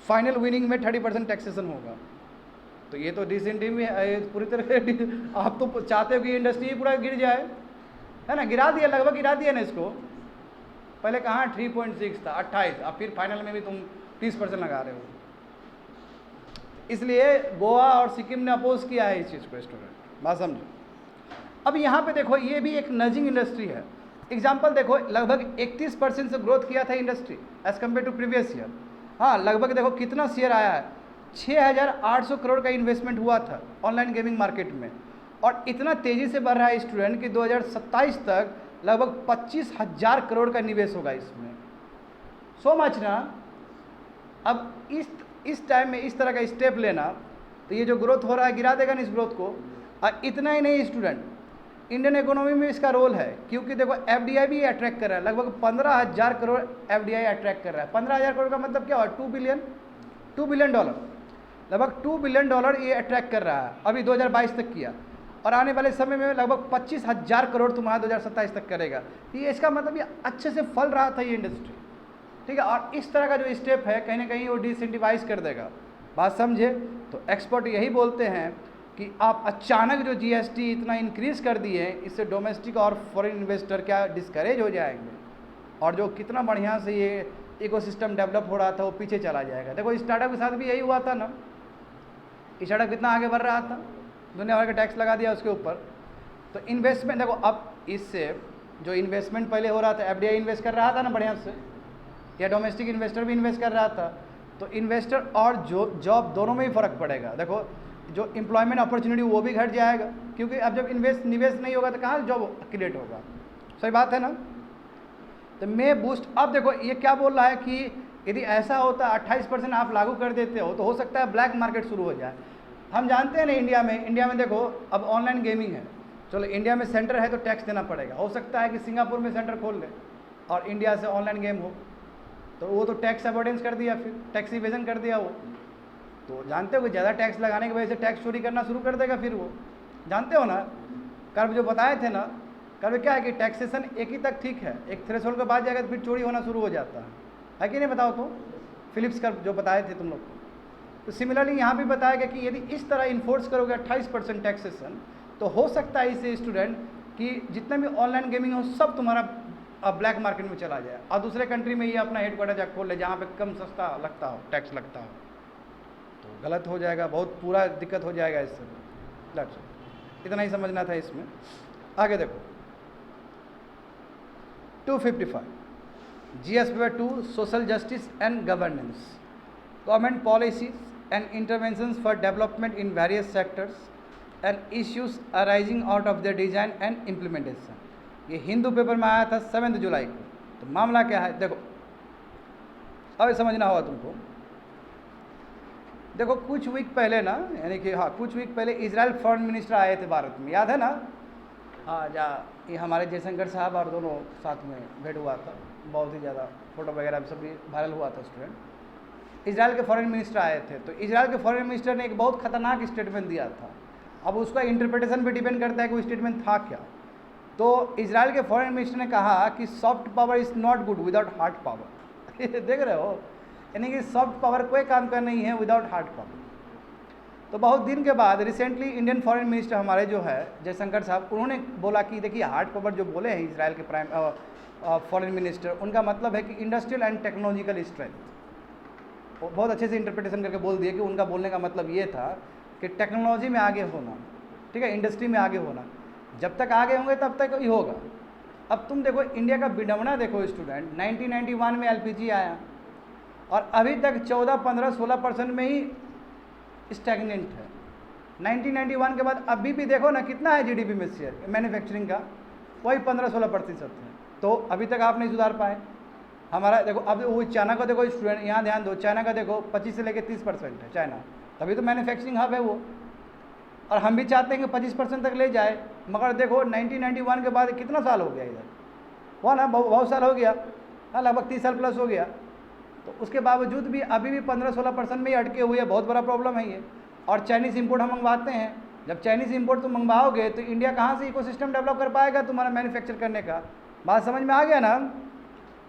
Speaker 1: फाइनल विनिंग में 30% टैक्सेशन होगा। तो ये तो डिसेंटिव में पूरी तरह से आप तो चाहते हो कि इंडस्ट्री पूरा गिर जाए, है ना। गिरा दिया, लगभग गिरा दिया ना इसको। पहले कहाँ 3.6 था, 28, अब फिर फाइनल में भी तुम 30% लगा रहे हो। इसलिए गोवा और सिक्किम ने अपोज किया है इस चीज़ को। स्टूडेंट बात समझो। अब यहाँ पे देखो, ये भी एक नजिंग इंडस्ट्री है। एग्जाम्पल देखो, लगभग 31% से ग्रोथ किया था industry as compared to previous year. हाँ, लगभग देखो कितना शेयर आया है, 6,800 करोड़ का इन्वेस्टमेंट हुआ था ऑनलाइन गेमिंग मार्केट में, और इतना तेज़ी से बढ़ रहा है स्टूडेंट कि 2027 तक लगभग 25,000 करोड़ का निवेश होगा इसमें। सो मच ना। अब इस टाइम में इस तरह का स्टेप लेना, तो ये जो ग्रोथ हो रहा है गिरा देगा ना इस ग्रोथ को। और इतना ही नहीं स्टूडेंट, इंडियन इकोनॉमी में इसका रोल है, क्योंकि देखो एफडीआई भी अट्रैक्ट कर रहा है, लगभग 15,000 करोड़ एफडीआई अट्रैक्ट कर रहा है। 15,000 करोड़ का मतलब क्या हुआ? 2 बिलियन डॉलर, लगभग 2 बिलियन डॉलर ये अट्रैक्ट कर रहा है, अभी 2022 तक किया, और आने वाले समय में लगभग 25,000 करोड़ तुम्हारा 2027 तक करेगा। ये इसका मतलब ये अच्छे से फल रहा था ये इंडस्ट्री, ठीक है। और इस तरह का जो स्टेप है कहीं ना कहीं वो डिसेंटिवाइज कर देगा, बात समझे। तो एक्सपर्ट यही बोलते हैं कि आप अचानक जो जीएसटी इतना इंक्रीज कर दिए, इससे डोमेस्टिक और फॉरेन इन्वेस्टर क्या डिस्करेज हो जाएंगे, और जो कितना बढ़िया से ये इकोसिस्टम डेवलप हो रहा था वो पीछे चला जाएगा। देखो स्टार्टअप के साथ भी यही हुआ था ना, स्टार्टअप कितना आगे बढ़ रहा था, दुनिया भर का टैक्स लगा दिया उसके ऊपर। तो इन्वेस्टमेंट देखो, अब इससे जो इन्वेस्टमेंट पहले हो रहा था, एफडीआई इन्वेस्ट कर रहा था ना बढ़िया से, या डोमेस्टिक इन्वेस्टर भी इन्वेस्ट कर रहा था, तो इन्वेस्टर और जो जॉब दोनों में ही फ़र्क पड़ेगा। देखो जो एम्प्लॉयमेंट अपॉर्चुनिटी वो भी घट जाएगा, क्योंकि अब जब निवेश नहीं होगा तो कहाँ जॉब क्रिएट होगा, सही बात है ना। तो मैं बूस्ट, अब देखो ये क्या बोल रहा है कि यदि ऐसा होता 28% आप लागू कर देते हो तो हो सकता है ब्लैक मार्केट शुरू हो जाए। हम जानते हैं ना इंडिया में देखो अब ऑनलाइन गेमिंग है, चलो इंडिया में सेंटर है तो टैक्स देना पड़ेगा, हो सकता है कि सिंगापुर में सेंटर खोल ले और इंडिया से ऑनलाइन गेम हो, तो वो तो टैक्स अवॉइडेंस कर दिया, फिर टैक्स इवेजन कर दिया वो। तो जानते हो कि ज़्यादा टैक्स लगाने की वजह से टैक्स चोरी करना शुरू कर देगा, फिर वो जानते हो ना, कर्व जो बताए थे ना, कर्व क्या है कि टैक्सेशन एक ही तक ठीक है, एक थ्रेशोल्ड के बाद जाएगा तो फिर चोरी होना शुरू हो जाता है कि नहीं, बताओ तो फिलिप्स कर्व जो बताए थे तुम लोग को। तो सिमिलरली यहाँ भी बताया गया कि यदि इस तरह इन्फोर्स करोगे 28% टैक्सेशन, तो हो सकता है इससे स्टूडेंट कि जितना भी ऑनलाइन गेमिंग हो सब तुम्हारा ब्लैक मार्केट में चला जाए, और दूसरे कंट्री में ये अपना हेडक्वार्टर जा खोल ले जहाँ पे कम सस्ता लगता हो, टैक्स लगता हो, तो गलत हो जाएगा, बहुत पूरा दिक्कत हो जाएगा इससे। इतना ही समझना था इसमें। आगे देखो 255 GS paper 2 social justice and governance, government policies and interventions for development in various sectors and issues arising out of the design and implementation. ये हिंदू पेपर में आया था 7 जुलाई को। तो मामला क्या है देखो, अब समझना होगा तुमको। देखो कुछ वीक पहले ना, यानी कि हाँ कुछ वीक पहले इजराइल फॉरेन मिनिस्टर आए थे भारत में, याद है ना। हाँ ये हमारे जयशंकर साहब और दोनों साथ में भेंट हुआ था, बहुत ही ज़्यादा फोटो वगैरह सब भी वायरल हुआ था स्टूडेंट। इजराइल के फॉरेन मिनिस्टर आए थे, तो इजराइल के फॉरेन मिनिस्टर ने एक बहुत खतरनाक स्टेटमेंट दिया था। अब उसका इंटरप्रिटेशन पे डिपेंड करता है कि वो स्टेटमेंट था क्या। तो इजराइल के फॉरेन मिनिस्टर ने कहा कि soft power is not good without hard power. देख रहे हो, यानी कि सॉफ्ट पावर कोई काम का नहीं है विदाउट हार्ड पावर। तो बहुत दिन के बाद रिसेंटली इंडियन फॉरेन मिनिस्टर हमारे जो है जयशंकर साहब, उन्होंने बोला कि देखिए हार्ड पावर जो बोले हैं इजराइल के प्राइम फॉरेन मिनिस्टर, उनका मतलब है कि इंडस्ट्रियल एंड टेक्नोलॉजिकल स्ट्रेंथ। बहुत अच्छे से इंटरप्रिटेशन करके बोल दिए कि उनका बोलने का मतलब ये था कि टेक्नोलॉजी में आगे होना, ठीक है, इंडस्ट्री में आगे होना, जब तक आगे होंगे तब तक ही होगा। अब तुम देखो इंडिया का विडंबना देखो स्टूडेंट, 1991 में एलपीजी आया और अभी तक 14, 15, 16% में ही स्टैगनेंट है। 1991 के बाद अभी भी देखो ना कितना है जीडीपी में शेयर मैन्युफैक्चरिंग का, वही 15-16% है। तो अभी तक आप नहीं सुधार पाए। हमारा देखो अब वो चाइना का देखो स्टूडेंट, यहाँ ध्यान दो, चाइना का देखो 25 से लेकर 30% है चाइना, तभी तो मैन्युफैक्चरिंग हब है वो, और हम भी चाहते हैं कि 25% तक ले जाए। मगर देखो 1991 के बाद कितना साल हो गया इधर, हुआ ना, बहुत साल हो गया, हाँ लगभग 30 साल प्लस हो गया। तो उसके बावजूद भी अभी भी 15-16% में ही अटके हुए है, बहुत बड़ा प्रॉब्लम है ये। और चाइनीज़ इंपोर्ट हम मंगवाते हैं, जब चाइनीज़ इंपोर्ट तुम मंगवाओगे तो इंडिया कहाँ से इकोसिस्टम डेवलप कर पाएगा तुम्हारा मैन्युफैक्चर करने का। बात समझ में आ गया ना।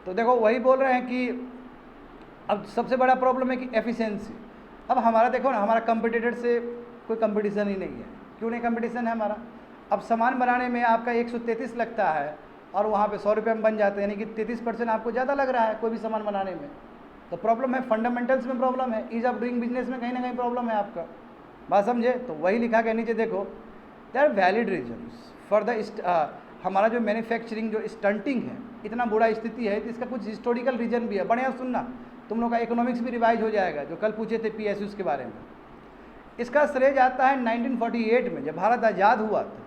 Speaker 1: तो देखो वही बोल रहे हैं कि अब सबसे बड़ा प्रॉब्लम है कि एफिशिएंसी। अब हमारा देखो ना, हमारा कंपटीटर से कोई कंपटीशन ही नहीं है। क्यों नहीं कंपटीशन है हमारा? अब सामान बनाने में आपका 133 लगता है और वहाँ पे 100 रुपये में बन जाते हैं, यानी कि 33% आपको ज़्यादा लग रहा है कोई भी सामान बनाने में। तो प्रॉब्लम है, फंडामेंटल्स में प्रॉब्लम है, ईज ऑफ डूइंग बिजनेस में कहीं ना कहीं प्रॉब्लम है आपका। बात समझे? तो वही लिखा के नीचे देखो, they are valid reasons for the हमारा जो मैन्युफैक्चरिंग जो स्टंटिंग है, इतना बुरा स्थिति है, तो इसका कुछ हिस्टोरिकल रीजन भी है। बढ़िया सुनना, तुम लोग का इकोनॉमिक्स भी रिवाइज हो जाएगा, जो कल पूछे थे PSUs के बारे में। इसका श्रेय जाता है 1948 में, जब भारत आज़ाद हुआ था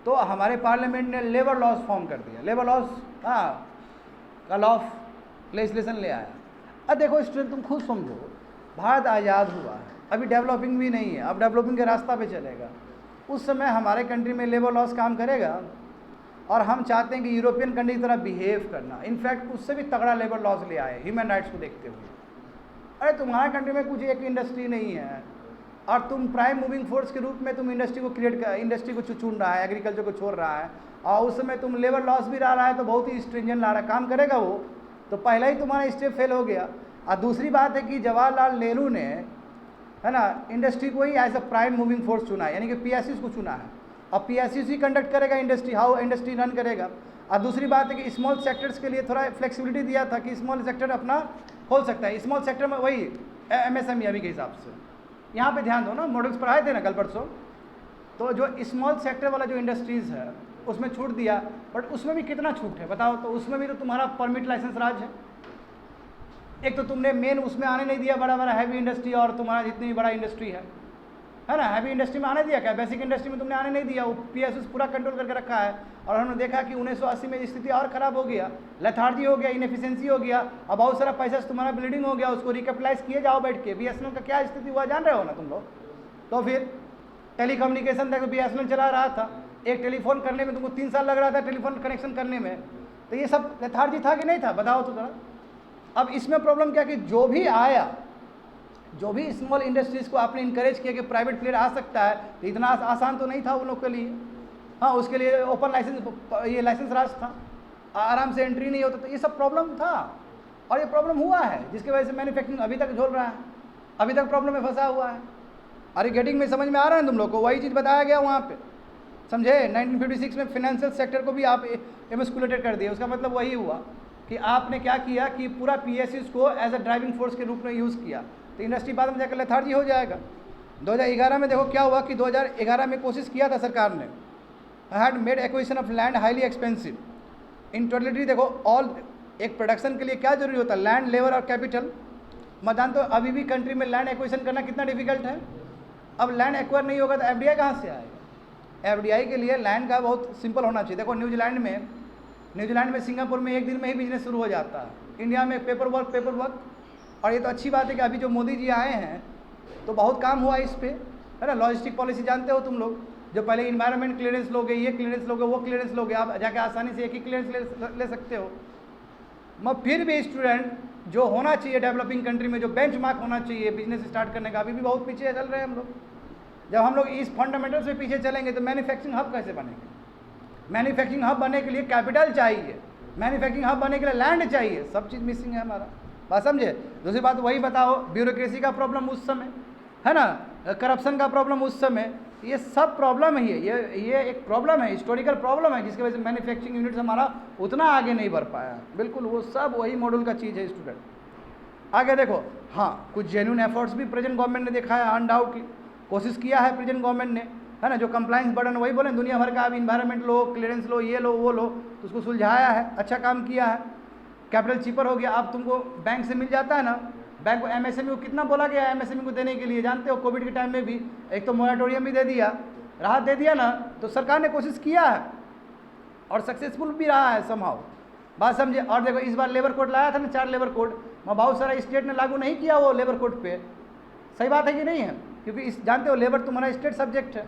Speaker 1: तो हमारे पार्लियामेंट ने लेबर लॉज फॉर्म कर दिया। लेबर लॉज, हाँ, का लॉ ऑफ लेजिस्लेशन ले आया। अब देखो स्टूडेंट, तुम खुद समझो, भारत आज़ाद हुआ है, अभी डेवलपिंग भी नहीं है, अब डेवलपिंग के रास्ता पे चलेगा। उस समय हमारे कंट्री में लेबर लॉस काम करेगा, और हम चाहते हैं कि यूरोपियन कंट्री की तरह बिहेव करना। इनफैक्ट उससे भी तगड़ा लेबर लॉस ले आए ह्यूमन राइट्स को देखते हुए। अरे तुम्हारे कंट्री में कुछ एक इंडस्ट्री नहीं है, और तुम प्राइम मूविंग फोर्स के रूप में तुम इंडस्ट्री को चुन रहा है, एग्रीकल्चर को छोड़ रहा है, और उस समय तुम लेबर लॉस भी ला रहा है, तो बहुत ही स्ट्रिंजेंट ला रहा है, काम करेगा वो? तो पहला ही तुम्हारा स्टेप फेल हो गया। और दूसरी बात है कि जवाहरलाल नेहरू ने, है ना, इंडस्ट्री को ही as a prime moving force चुना है, यानी कि पीएसयूज को चुना है, और पीएसयूज ही कंडक्ट करेगा इंडस्ट्री, हाउ इंडस्ट्री रन करेगा। और दूसरी बात है कि स्मॉल सेक्टर्स के लिए थोड़ा फ्लेक्सिबिलिटी दिया था कि स्मॉल सेक्टर अपना खोल सकता है। स्मॉल सेक्टर में वही एमएसएमई अभी के हिसाब से, यहाँ पे ध्यान दो ना, मॉडल्स पढ़ाए थे ना कल परसों, तो जो स्मॉल सेक्टर वाला जो इंडस्ट्रीज़ है उसमें छूट दिया, बट उसमें भी कितना छूट है बताओ? तो उसमें भी तो तुम्हारा परमिट लाइसेंस राज है। एक तो तुमने मेन उसमें आने नहीं दिया बड़ा बड़ा हैवी इंडस्ट्री, और तुम्हारा जितनी भी बड़ा इंडस्ट्री है ना, हैवी इंडस्ट्री में आने दिया क्या? बेसिक इंडस्ट्री में तुमने आने नहीं दिया। वो पीएसयूज पूरा कंट्रोल करके रखा है, और हमने देखा कि 1980 में स्थिति और ख़राब हो गया, लेथार्जी हो गया, इनएफिशिएंसी हो गया, और बहुत सारा पैसा तुम्हारा बिल्डिंग हो गया, उसको रिकैपिटलाइज किए जाओ बैठ के। बीएसएनएल का क्या स्थिति हुआ जान रहे हो ना तुम लोग? तो फिर टेलीकम्युनिकेशन तक बीएसएनएल चला रहा था, एक टेलीफोन करने में तुमको 3 साल लग रहा था टेलीफोन कनेक्शन करने में, तो ये सब लेथार्जी था कि नहीं था? बताओ तो जरा। अब इसमें प्रॉब्लम क्या कि जो भी आया, जो भी स्मॉल इंडस्ट्रीज़ को आपने इंकरेज किया कि प्राइवेट प्लेयर आ सकता है, तो इतना आसान तो नहीं था उन लोग के लिए। हाँ, उसके लिए ओपन लाइसेंस, ये लाइसेंस राज था, आराम से एंट्री नहीं होता, तो ये सब प्रॉब्लम था, और ये प्रॉब्लम हुआ है, जिसकी वजह से मैन्युफैक्चरिंग अभी तक झोल रहा है, अभी तक प्रॉब्लम में फंसा हुआ है। अरे गेटिंग में समझ में आ रहा है तुम लोग को? वही चीज़ बताया गया वहाँ पे, समझे? 1956 में फिनेंशियल सेक्टर को भी आप एमस्कुलेटेड कर दिए। उसका मतलब वही हुआ कि आपने क्या किया कि पूरा पीएसयूज को एज अ ड्राइविंग फोर्स के रूप में यूज़ किया, तो इंडस्ट्री बाद में जाकर लेथार्जी हो जाएगा। 2011 में देखो क्या हुआ कि 2011 में कोशिश किया था सरकार ने, had made acquisition of land highly expensive in totality. देखो ऑल, एक प्रोडक्शन के लिए क्या जरूरी होता है? लैंड, लेबर और कैपिटल। मैं जानता हूँ अभी भी कंट्री में लैंड एक्विजिशन करना कितना डिफिकल्ट है। अब लैंड एक्वायर नहीं होगा तो एफडीआई कहाँ से आएगा? एफडीआई के लिए लैंड का बहुत सिंपल होना चाहिए। देखो न्यूजीलैंड में, सिंगापुर में एक दिन में ही बिजनेस शुरू हो जाता है। इंडिया में पेपर वर्क, और ये तो अच्छी बात है कि अभी जो मोदी जी आए हैं तो बहुत काम हुआ इस पर, है ना। लॉजिस्टिक पॉलिसी जानते हो तुम लोग, जो पहले इन्वायरमेंट क्लियरेंस लोगे, ये क्लियरेंस लोगे, वो क्लियरेंस लोगे, आप जाके आसानी से एक ही क्लियरेंस ले सकते हो। मगर फिर भी स्टूडेंट जो होना चाहिए डेवलपिंग कंट्री में, जो बेंचमार्क होना चाहिए बिजनेस स्टार्ट करने का, अभी भी बहुत पीछे चल रहे हैं हम लोग। जब हम लोग इस फंडामेंटल से पीछे चलेंगे तो मैन्युफैक्चरिंग हब कैसे बनेंगे? मैन्युफैक्चरिंग हब बनने के लिए कैपिटल चाहिए, मैन्युफैक्चरिंग हब बनने के लिए लैंड चाहिए, सब चीज़ मिसिंग है हमारा। बात समझे? दूसरी बात वही बताओ, ब्यूरोक्रेसी का प्रॉब्लम उस समय, है ना, करप्शन का प्रॉब्लम उस समय, ये सब प्रॉब्लम है। ये एक प्रॉब्लम है, हिस्टोरिकल प्रॉब्लम है, जिसकी वजह से मैन्युफैक्चरिंग यूनिट हमारा उतना आगे नहीं बढ़ पाया। बिल्कुल वो सब वही मॉडल का चीज़ है स्टूडेंट। आगे देखो, हाँ कुछ जेन्युइन एफर्ट्स भी प्रेजेंट गवर्नमेंट ने देखा है, अनडाउटली कोशिश किया है प्रेजेंट गवर्नमेंट ने, है ना। जो कंप्लाइंस बर्डन, वही बोले दुनिया भर का, अब इन्वायरमेंट लो, क्लियरेंस लो, ये लो वो लो, तो उसको सुलझाया है, अच्छा काम किया है। कैपिटल चीपर हो गया, अब तुमको बैंक से मिल जाता है ना। बैंक को एमएसएमई को कितना बोला गया एमएसएमई को देने के लिए, जानते हो? कोविड के टाइम में भी एक तो मोरेटोरियम भी दे दिया, राहत दे दिया ना, तो सरकार ने कोशिश किया है और सक्सेसफुल भी रहा है समहाउ। बात समझे? और देखो इस बार लेबर कोड लाया था ना, 4 लेबर कोड, वहाँ बहुत सारा स्टेट ने लागू नहीं किया वो लेबर कोड पे। सही बात है कि नहीं है? क्योंकि इस जानते हो लेबर तुम्हारा स्टेट सब्जेक्ट है,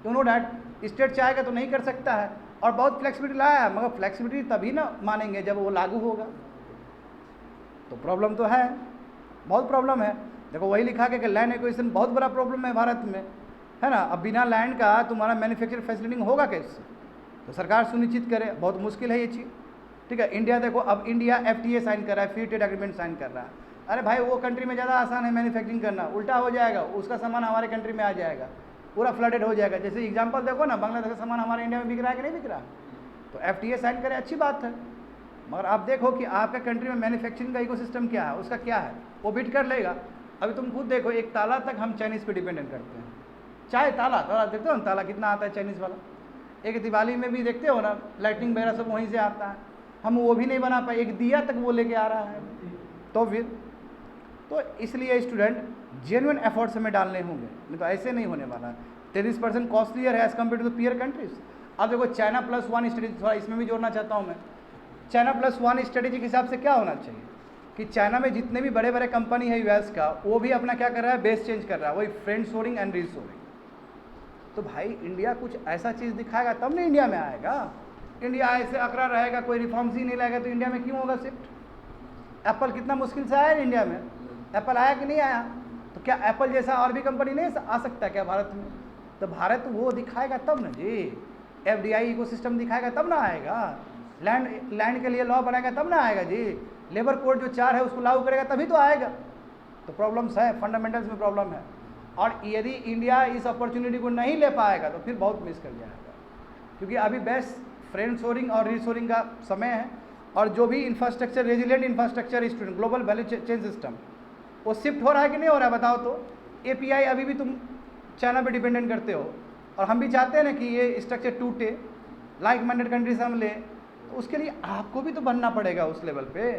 Speaker 1: यू नो डैट, स्टेट चाहेगा तो नहीं कर सकता है। और बहुत फ्लेक्सिबिलिटी लाया है, मगर फ्लेक्सिबिलिटी तभी ना मानेंगे जब वो लागू होगा। तो प्रॉब्लम तो है, बहुत प्रॉब्लम है। देखो वही लिखा कि लैंड एक्विजिशन बहुत बड़ा प्रॉब्लम है भारत में, है ना। अब बिना लैंड का तुम्हारा मैन्युफैक्चरिंग फैसिलिटिंग होगा कैसे? तो सरकार सुनिश्चित करे, बहुत मुश्किल है ये चीज़, ठीक है। इंडिया देखो, अब इंडिया एफटीए साइन कर रहा है, फ्री ट्रेड एग्रीमेंट साइन कर रहा है। अरे भाई वो कंट्री में ज़्यादा आसान है मैन्युफैक्चरिंग करना, उल्टा हो जाएगा, उसका सामान हमारे कंट्री में आ जाएगा, पूरा फ्लडेड हो जाएगा। जैसे एग्जांपल देखो ना, बांग्लादेश का सामान हमारे इंडिया में बिक रहा है कि नहीं बिक रहा? तो एफटीए साइन करे, अच्छी बात है, मगर आप देखो कि आपका कंट्री में मैन्युफैक्चरिंग का इकोसिस्टम क्या है, उसका क्या है, वो बिट कर लेगा। अभी तुम खुद देखो, एक ताला तक हम चाइनीज़ पे डिपेंडेंट करते हैं, चाहे ताला देखते हो ना, ताला कितना आता है चाइनीज़ वाला। एक दिवाली में भी देखते हो ना, लाइटिंग वगैरह सब वहीं से आता है, हम वो भी नहीं बना पाए, एक दिया तक वो लेके आ रहा है। तो फिर तो इसलिए स्टूडेंट जेन्युइन एफर्ट्स हमें डालने होंगे, नहीं तो ऐसे नहीं होने वाला। 33% कॉस्टलियर है as compared to the peer countries. अब देखो चाइना प्लस वन स्ट्रेटेजी, थोड़ा इसमें भी जोड़ना चाहता हूँ मैं। चाइना प्लस वन स्ट्रेटेजी के हिसाब से क्या होना चाहिए कि चाइना में जितने भी बड़े बड़े कंपनी है यूएस का, वो भी अपना क्या कर रहा है, बेस चेंज कर रहा है, वही फ्रेंड शोरिंग एंड रीशोरिंग। तो भाई इंडिया कुछ ऐसा चीज़ दिखाएगा तब ना इंडिया में आएगा। इंडिया ऐसे अकड़ा रहेगा, कोई रिफॉर्म्स ही नहीं लाएगा तो इंडिया में क्यों होगा शिफ्ट? एप्पल कितना मुश्किल से आया इंडिया में, एप्पल आया कि नहीं आया? तो क्या एप्पल जैसा और भी कंपनी नहीं आ सकता क्या भारत में? तो भारत वो दिखाएगा तब ना जी, FDI इकोसिस्टम दिखाएगा तब ना आएगा, लैंड के लिए लॉ बनाएगा तब ना आएगा जी, लेबर कोड जो 4 है उसको लागू करेगा तभी तो आएगा। तो प्रॉब्लम्स है, फंडामेंटल्स में प्रॉब्लम है, और यदि इंडिया इस अपॉर्चुनिटी को नहीं ले पाएगा तो फिर बहुत मिस कर जाएगा, क्योंकि अभी बेस्ट फ्रेंड शोरिंग और रीशोरिंग का समय है, और जो भी infrastructure, resilient infrastructure student, global value chain system वो शिफ्ट हो रहा है कि नहीं हो रहा है बताओ तो? API अभी भी तुम चाइना पे डिपेंडेंट करते हो, और हम भी चाहते हैं ना कि ये स्ट्रक्चर टूटे, लाइक माइंडेड कंट्रीज हम ले, तो उसके लिए आपको भी तो बनना पड़ेगा उस लेवल पे।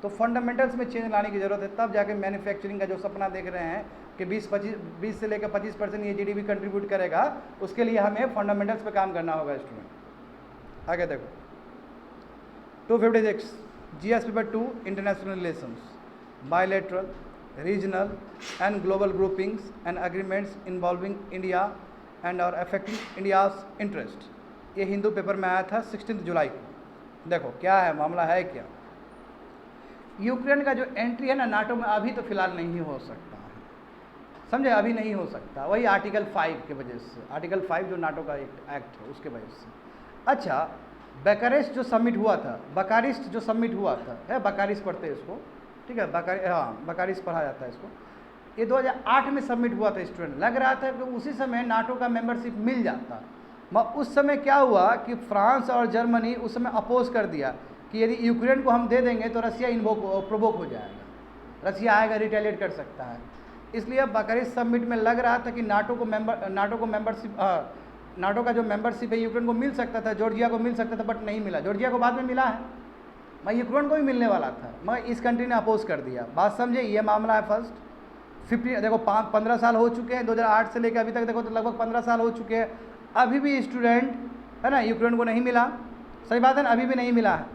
Speaker 1: तो फंडामेंटल्स में चेंज लाने की ज़रूरत है, तब जाके मैन्युफैक्चरिंग का जो सपना देख रहे हैं कि 20 से लेकर 25% ये GDP कंट्रीब्यूट करेगा, उसके लिए हमें फंडामेंटल्स पे काम करना होगा स्टूडेंट। आगे देखो 256 GS paper 2 international relations, bilateral, regional and global groupings and agreements involving India and or affecting India's interest। ये हिंदू पेपर में आया था 16 जुलाई को। देखो क्या है मामला है क्या, यूक्रेन का जो एंट्री है ना नाटो में अभी तो फिलहाल नहीं हो सकता है, समझे, अभी नहीं हो सकता, वही आर्टिकल 5 के वजह से, आर्टिकल 5 जो नाटो का एक एक्ट है उसके वजह से। अच्छा, बकारेस्ट जो समिट हुआ था, बकारिस्ट जो समिट हुआ था, है बकारिस्ट पढ़ते हैं इसको, ठीक है, बकारिस्ट पढ़ा जाता है इसको, ये 2008 में सबमिट हुआ था स्टूडेंट। लग रहा था कि उसी समय नाटो का मेंबरशिप मिल जाता, मगर उस समय क्या हुआ कि फ्रांस और जर्मनी उस समय अपोज कर दिया कि यदि यूक्रेन को हम दे देंगे तो रसिया प्रोवोक हो जाएगा, रसिया आएगा, रिटेलिएट कर सकता है। इसलिए बकारिस्ट समिट में लग रहा था कि नाटो का जो मेंबरशिप है यूक्रेन को मिल सकता था, जॉर्जिया को मिल सकता था, बट नहीं मिला। जॉर्जिया को बाद में मिला है, मगर यूक्रेन को भी मिलने वाला था, मगर इस कंट्री ने अपोज कर दिया। बात समझे, ये मामला है फर्स्ट। 50 देखो 15 साल हो चुके हैं, 2008 से लेकर अभी तक देखो तो लगभग 15 साल हो चुके हैं, अभी भी स्टूडेंट है ना यूक्रेन को नहीं मिला। सही बात है ना, अभी भी नहीं मिला है।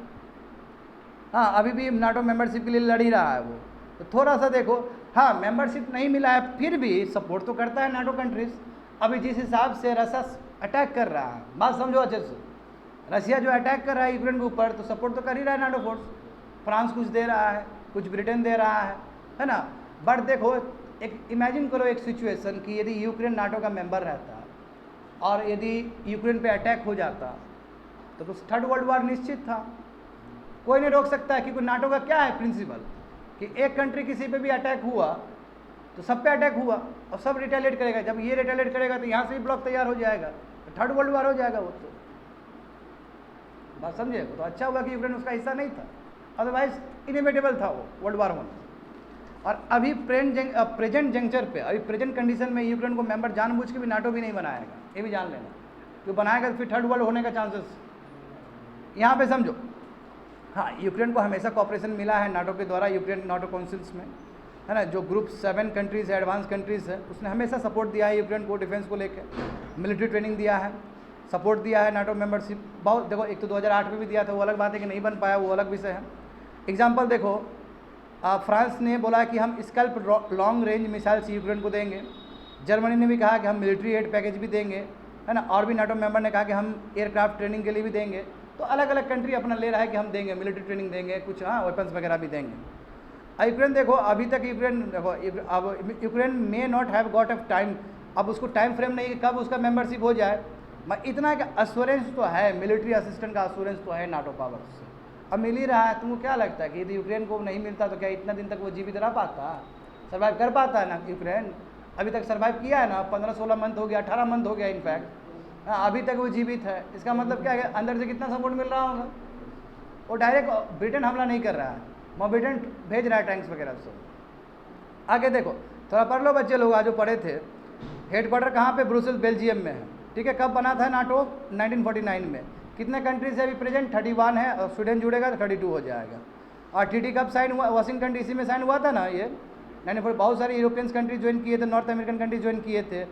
Speaker 1: हाँ, अभी भी नाटो मेंबरशिप के लिए लड़ ही रहा है वो। तो थोड़ा सा देखो, हाँ मेंबरशिप नहीं मिला है, फिर भी सपोर्ट तो करता है नाटो कंट्रीज। अभी जिस हिसाब से रसिया अटैक कर रहा है, बात समझो अच्छे से, रसिया जो अटैक कर रहा है यूक्रेन के ऊपर, तो सपोर्ट तो कर ही रहा है नाटो फोर्स। फ्रांस कुछ दे रहा है, कुछ ब्रिटेन दे रहा है ना। बट देखो, एक इमेजिन करो एक सिचुएशन कि यदि यूक्रेन नाटो का मेंबर रहता और यदि यूक्रेन पे अटैक हो जाता तो थर्ड वर्ल्ड वॉर निश्चित था। कोई नहीं रोक सकता है, क्योंकि नाटो का क्या है प्रिंसिपल कि एक कंट्री किसी पे भी अटैक हुआ तो सब पे अटैक हुआ और सब रिटेलिएट करेगा। जब ये रिटेलिएट करेगा तो यहाँ से ही ब्लॉक तैयार हो जाएगा, तो थर्ड वर्ल्ड वॉर हो जाएगा वो। तो बात समझे, तो अच्छा हुआ कि यूक्रेन उसका हिस्सा नहीं था, अदरवाइज इनएविटेबल था वो वर्ल्ड वॉर होना। और अभी प्रेजेंट जंक्चर पे, अभी प्रेजेंट कंडीशन में यूक्रेन को मेंबर जानबूझ के भी नाटो भी नहीं बनाएगा, ये भी जान लेना। जो बनाएगा तो फिर थर्ड वर्ल्ड होने का चांसेस यहाँ पे समझो। हाँ, यूक्रेन को हमेशा कॉपरेशन मिला है नाटो के द्वारा, यूक्रेन नाटो काउंसिल्स में, है ना। जो ग्रुप 7 कंट्रीज़ है, एडवांस कंट्रीज़ है, उसने हमेशा सपोर्ट दिया है यूक्रेन को, डिफेंस को लेकर मिलिट्री ट्रेनिंग दिया है, सपोर्ट दिया है नाटो मेंबरशिप बहुत। देखो, एक तो 2008 में भी दिया था, वो अलग बात है कि नहीं बन पाया, वो अलग विषय है। एग्जाम्पल देखो, फ्रांस ने बोला कि हम scalp long range missiles Ukraine को देंगे। जर्मनी ने भी कहा कि हम मिलिट्री एड पैकेज भी देंगे, है ना। और भी नाटो मेंबर ने कहा कि हम एयरक्राफ्ट ट्रेनिंग के लिए भी देंगे। तो अलग अलग कंट्री अपना ले रहा है कि हम देंगे, मिलिट्री ट्रेनिंग देंगे, कुछ हाँ वेपन्स वगैरह भी देंगे। यूक्रेन देखो, अभी तक यूक्रेन देखो, अब Ukraine may not have got off time, अब उसको टाइम फ्रेम नहीं कि कब उसका मेंबरशिप हो जाए, मैं इतना कि अश्योरेंस तो है, मिलिट्री असिस्टेंट का अश्योरेंस तो है नाटो पावर्स से, अब मिल ही रहा है। तुमको क्या लगता है कि यदि यूक्रेन को नहीं मिलता तो क्या इतना दिन तक वो जीवित रह पाता, सर्वाइव कर पाता है ना यूक्रेन? अभी तक सर्वाइव किया है ना, 15-16 मंथ हो गया, 18 मंथ हो गया इनफैक्ट, हाँ अभी तक वो जीवित है। इसका मतलब क्या है, अंदर से कितना सपोर्ट मिल रहा होगा। वो डायरेक्ट ब्रिटेन हमला नहीं कर रहा है, वहाँ ब्रिटेन भेज रहा है टैंक्स वगैरह से। आगे देखो, थोड़ा पढ़ लो बच्चे लोग, आज जो पढ़े थे। हेडक्वार्टर कहाँ पे? ब्रुसेल बेल्जियम में है, ठीक है। कब बना था नाटो? 1949 में। कितने कंट्रीज है अभी प्रेजेंट? 31 है, और स्वीडन जुड़ेगा तो 32 हो जाएगा। और TT कब साइन हुआ? वाशिंगटन DC में साइन हुआ था ना ये 94। बहुत सारे यूरोपियंस कंट्रीज ज्वाइन किए थे, नॉर्थ अमेरिकन कंट्रीज ज्वाइन किए थे।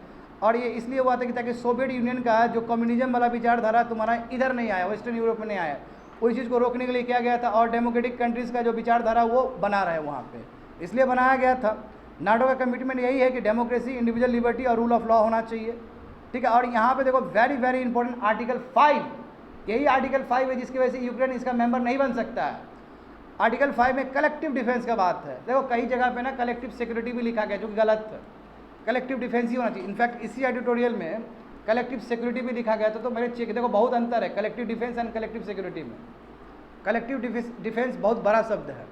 Speaker 1: और ये इसलिए हुआ था कि ताकि सोवियत यूनियन का जो कम्युनिज्म वाला विचारधारा तुम्हारा इधर नहीं आया, वेस्टर्न यूरोप में नहीं आया, उस चीज़ को रोकने के लिए किया गया था। और डेमोक्रेटिक कंट्रीज़ का जो विचारधारा वो बना रहे वहाँ पे, इसलिए बनाया गया था। नाटो का कमिटमेंट यही है कि डेमोक्रेसी, इंडिविजुअल लिबर्टी और रूल ऑफ लॉ होना चाहिए, ठीक है। और यहाँ पे देखो वेरी वेरी इंपॉर्टेंट आर्टिकल 5, यही आर्टिकल 5 है जिसकी वजह से यूक्रेन इसका मेंबर नहीं बन सकता है। आर्टिकल 5 में कलेक्टिव डिफेंस का बात है। देखो कई जगह पे ना कलेक्टिव सिक्योरिटी भी लिखा गया जो कि गलत है, कलेक्टिव डिफेंस ही होना चाहिए। इनफैक्ट इसी एडिटोरियल में कलेक्टिव सिक्योरिटी भी लिखा गया था, तो मेरे चेक देखो बहुत अंतर है collective defence and collective security में। कलेक्टिव डिफेंस बहुत बड़ा शब्द है।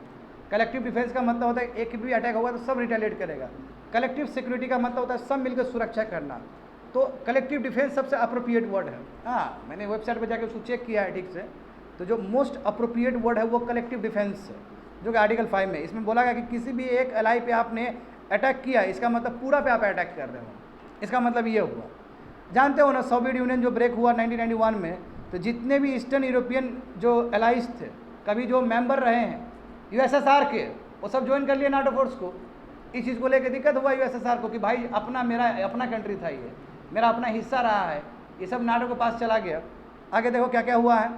Speaker 1: कलेक्टिव डिफेंस का मतलब होता है एक भी अटैक होगा तो सब रिटेलिएट करेगा। कलेक्टिव सिक्योरिटी का मतलब होता है सब मिलकर सुरक्षा करना। तो कलेक्टिव डिफेंस सबसे अप्रोप्रिएट वर्ड है। हाँ, मैंने वेबसाइट पर जाकर उसको चेक किया है ठीक से, तो जो मोस्ट अप्रोप्रिएट वर्ड है वो कलेक्टिव डिफेंस है, जो कि आर्टिकल 5 में इसमें बोला गया कि किसी भी एक एलाई पे आपने अटैक किया, इसका मतलब पूरा पे आप अटैक कर रहे हो। इसका मतलब ये हुआ, जानते हो ना सोवियत यूनियन जो ब्रेक हुआ 1991 में, तो जितने भी ईस्टर्न यूरोपियन जो एलाइज थे, कभी जो मेंबर रहे हैं यूएसएसआर के, वो सब ज्वाइन कर लिए नाटो फोर्स को। इस चीज़ को लेकर दिक्कत हुआ यूएसएसआर को कि भाई अपना मेरा अपना कंट्री था, ये मेरा अपना हिस्सा रहा है, ये सब नाटो के पास चला गया। आगे देखो क्या क्या हुआ है।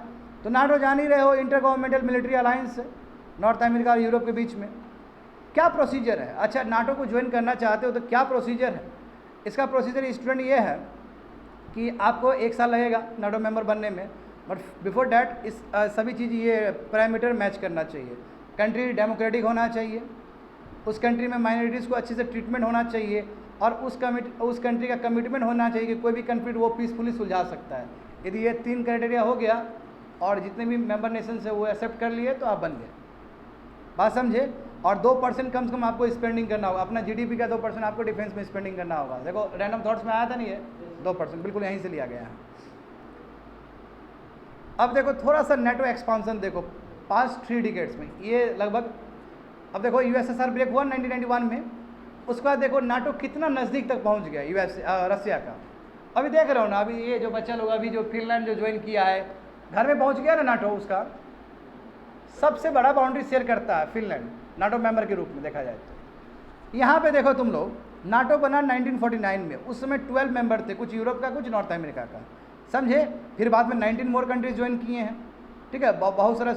Speaker 1: तो नाटो जान ही रहे हो इंटर गवर्नमेंटल मिलिट्री अलायंस है नॉर्थ अमेरिका और यूरोप के बीच में। क्या प्रोसीजर है? अच्छा, नाटो को ज्वाइन करना चाहते हो तो क्या प्रोसीजर है? इसका प्रोसीजर स्टूडेंट ये है कि आपको 1 साल लगेगा नाटो मेंबर बनने में, बट बिफोर डैट इस सभी चीज़ ये पैरामीटर मैच करना चाहिए। कंट्री डेमोक्रेटिक होना चाहिए, उस कंट्री में माइनॉरिटीज़ को अच्छे से ट्रीटमेंट होना चाहिए, और उस कंट्री का कमिटमेंट होना चाहिए कि कोई भी कन्फ्लिक्ट वो पीसफुली सुलझा सकता है। यदि ये 3 क्राइटेरिया हो गया और जितने भी मेंबर नेशन से वो एक्सेप्ट कर लिए तो आप बन गए। बात समझे? और 2% कम से कम आपको स्पेंडिंग करना होगा, अपना जीडीपी का 2% आपको डिफेंस में स्पेंडिंग करना होगा। देखो रैंडम थॉट्स में आया था नहीं है, 2% बिल्कुल यहीं से लिया गया है। अब देखो थोड़ा सा नेटो एक्सपांसन देखो पास्ट 3 डिकेड्स में, ये लगभग, अब देखो यूएसएसआर ब्रेक हुआ 1991 में, उसके बाद देखो नाटो कितना नज़दीक तक पहुंच गया रसिया का। अभी देख रहे हो ना, अभी ये जो बच्चा लोग अभी जो फिनलैंड जो ज्वाइन किया है, घर में पहुंच गया ना नाटो, उसका सबसे बड़ा बाउंड्री शेयर करता है फिनलैंड नाटो मेंबर के रूप में देखा जाए तो। यहाँ पे देखो तुम लोग, नाटो बना 1949 में, उस समय 12 मेंबर थे, कुछ यूरोप का कुछ नॉर्थ अमेरिका का, समझे। फिर बाद में 19 मोर कंट्रीज ज्वाइन किए हैं, ठीक है। बहुत सारा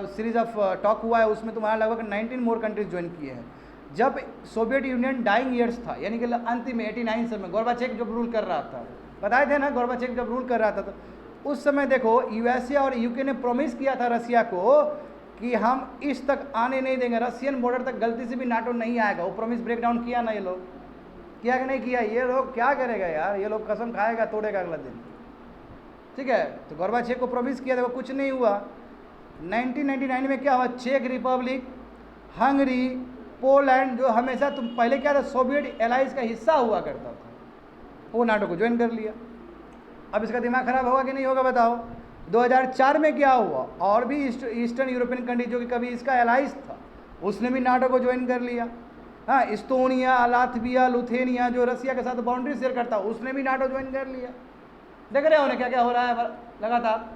Speaker 1: सीरीज ऑफ टॉक हुआ है, उसमें तुम्हारा लगभग 19 मोर कंट्रीज ज्वाइन किए हैं। जब सोवियत यूनियन डाइंग ईयर्स था, यानी कि अंतिम में 89 समय गोर्बाचेव जब रूल कर रहा था, बताए थे ना गोर्बाचेव जब रूल कर रहा था, तो उस समय देखो यूएसए और यूके ने प्रॉमिस किया था रसिया को कि हम इस तक आने नहीं देंगे, रशियन बॉर्डर तक गलती से भी नाटो नहीं आएगा। वो प्रॉमिस ब्रेक डाउन किया ना ये लोग, किया कि नहीं किया? ये लोग क्या करेगा यार, ये लोग कसम खाएगा तोड़ेगा अगला दिन, ठीक है। तो गोर्बाचेव को प्रॉमिस किया था, कुछ नहीं हुआ। 1999 में क्या हुआ? चेक रिपब्लिक, हंगरी, पोलैंड, जो हमेशा तुम पहले क्या था सोवियत एलाइज का हिस्सा हुआ करता था, वो नाटो को ज्वाइन कर लिया। अब इसका दिमाग खराब होगा कि नहीं होगा बताओ? 2004 में क्या हुआ? और भी ईस्टर्न यूरोपियन कंट्री जो कि कभी इसका एलाइज था, उसने भी नाटो को ज्वाइन कर लिया। हाँ, इस्टोनिया, लात्विया, लुथेनिया जो रसिया के साथ बाउंड्री शेयर करता, उसने भी नाटो ज्वाइन कर लिया। देख रहे हो ना क्या क्या हो रहा है लगातार।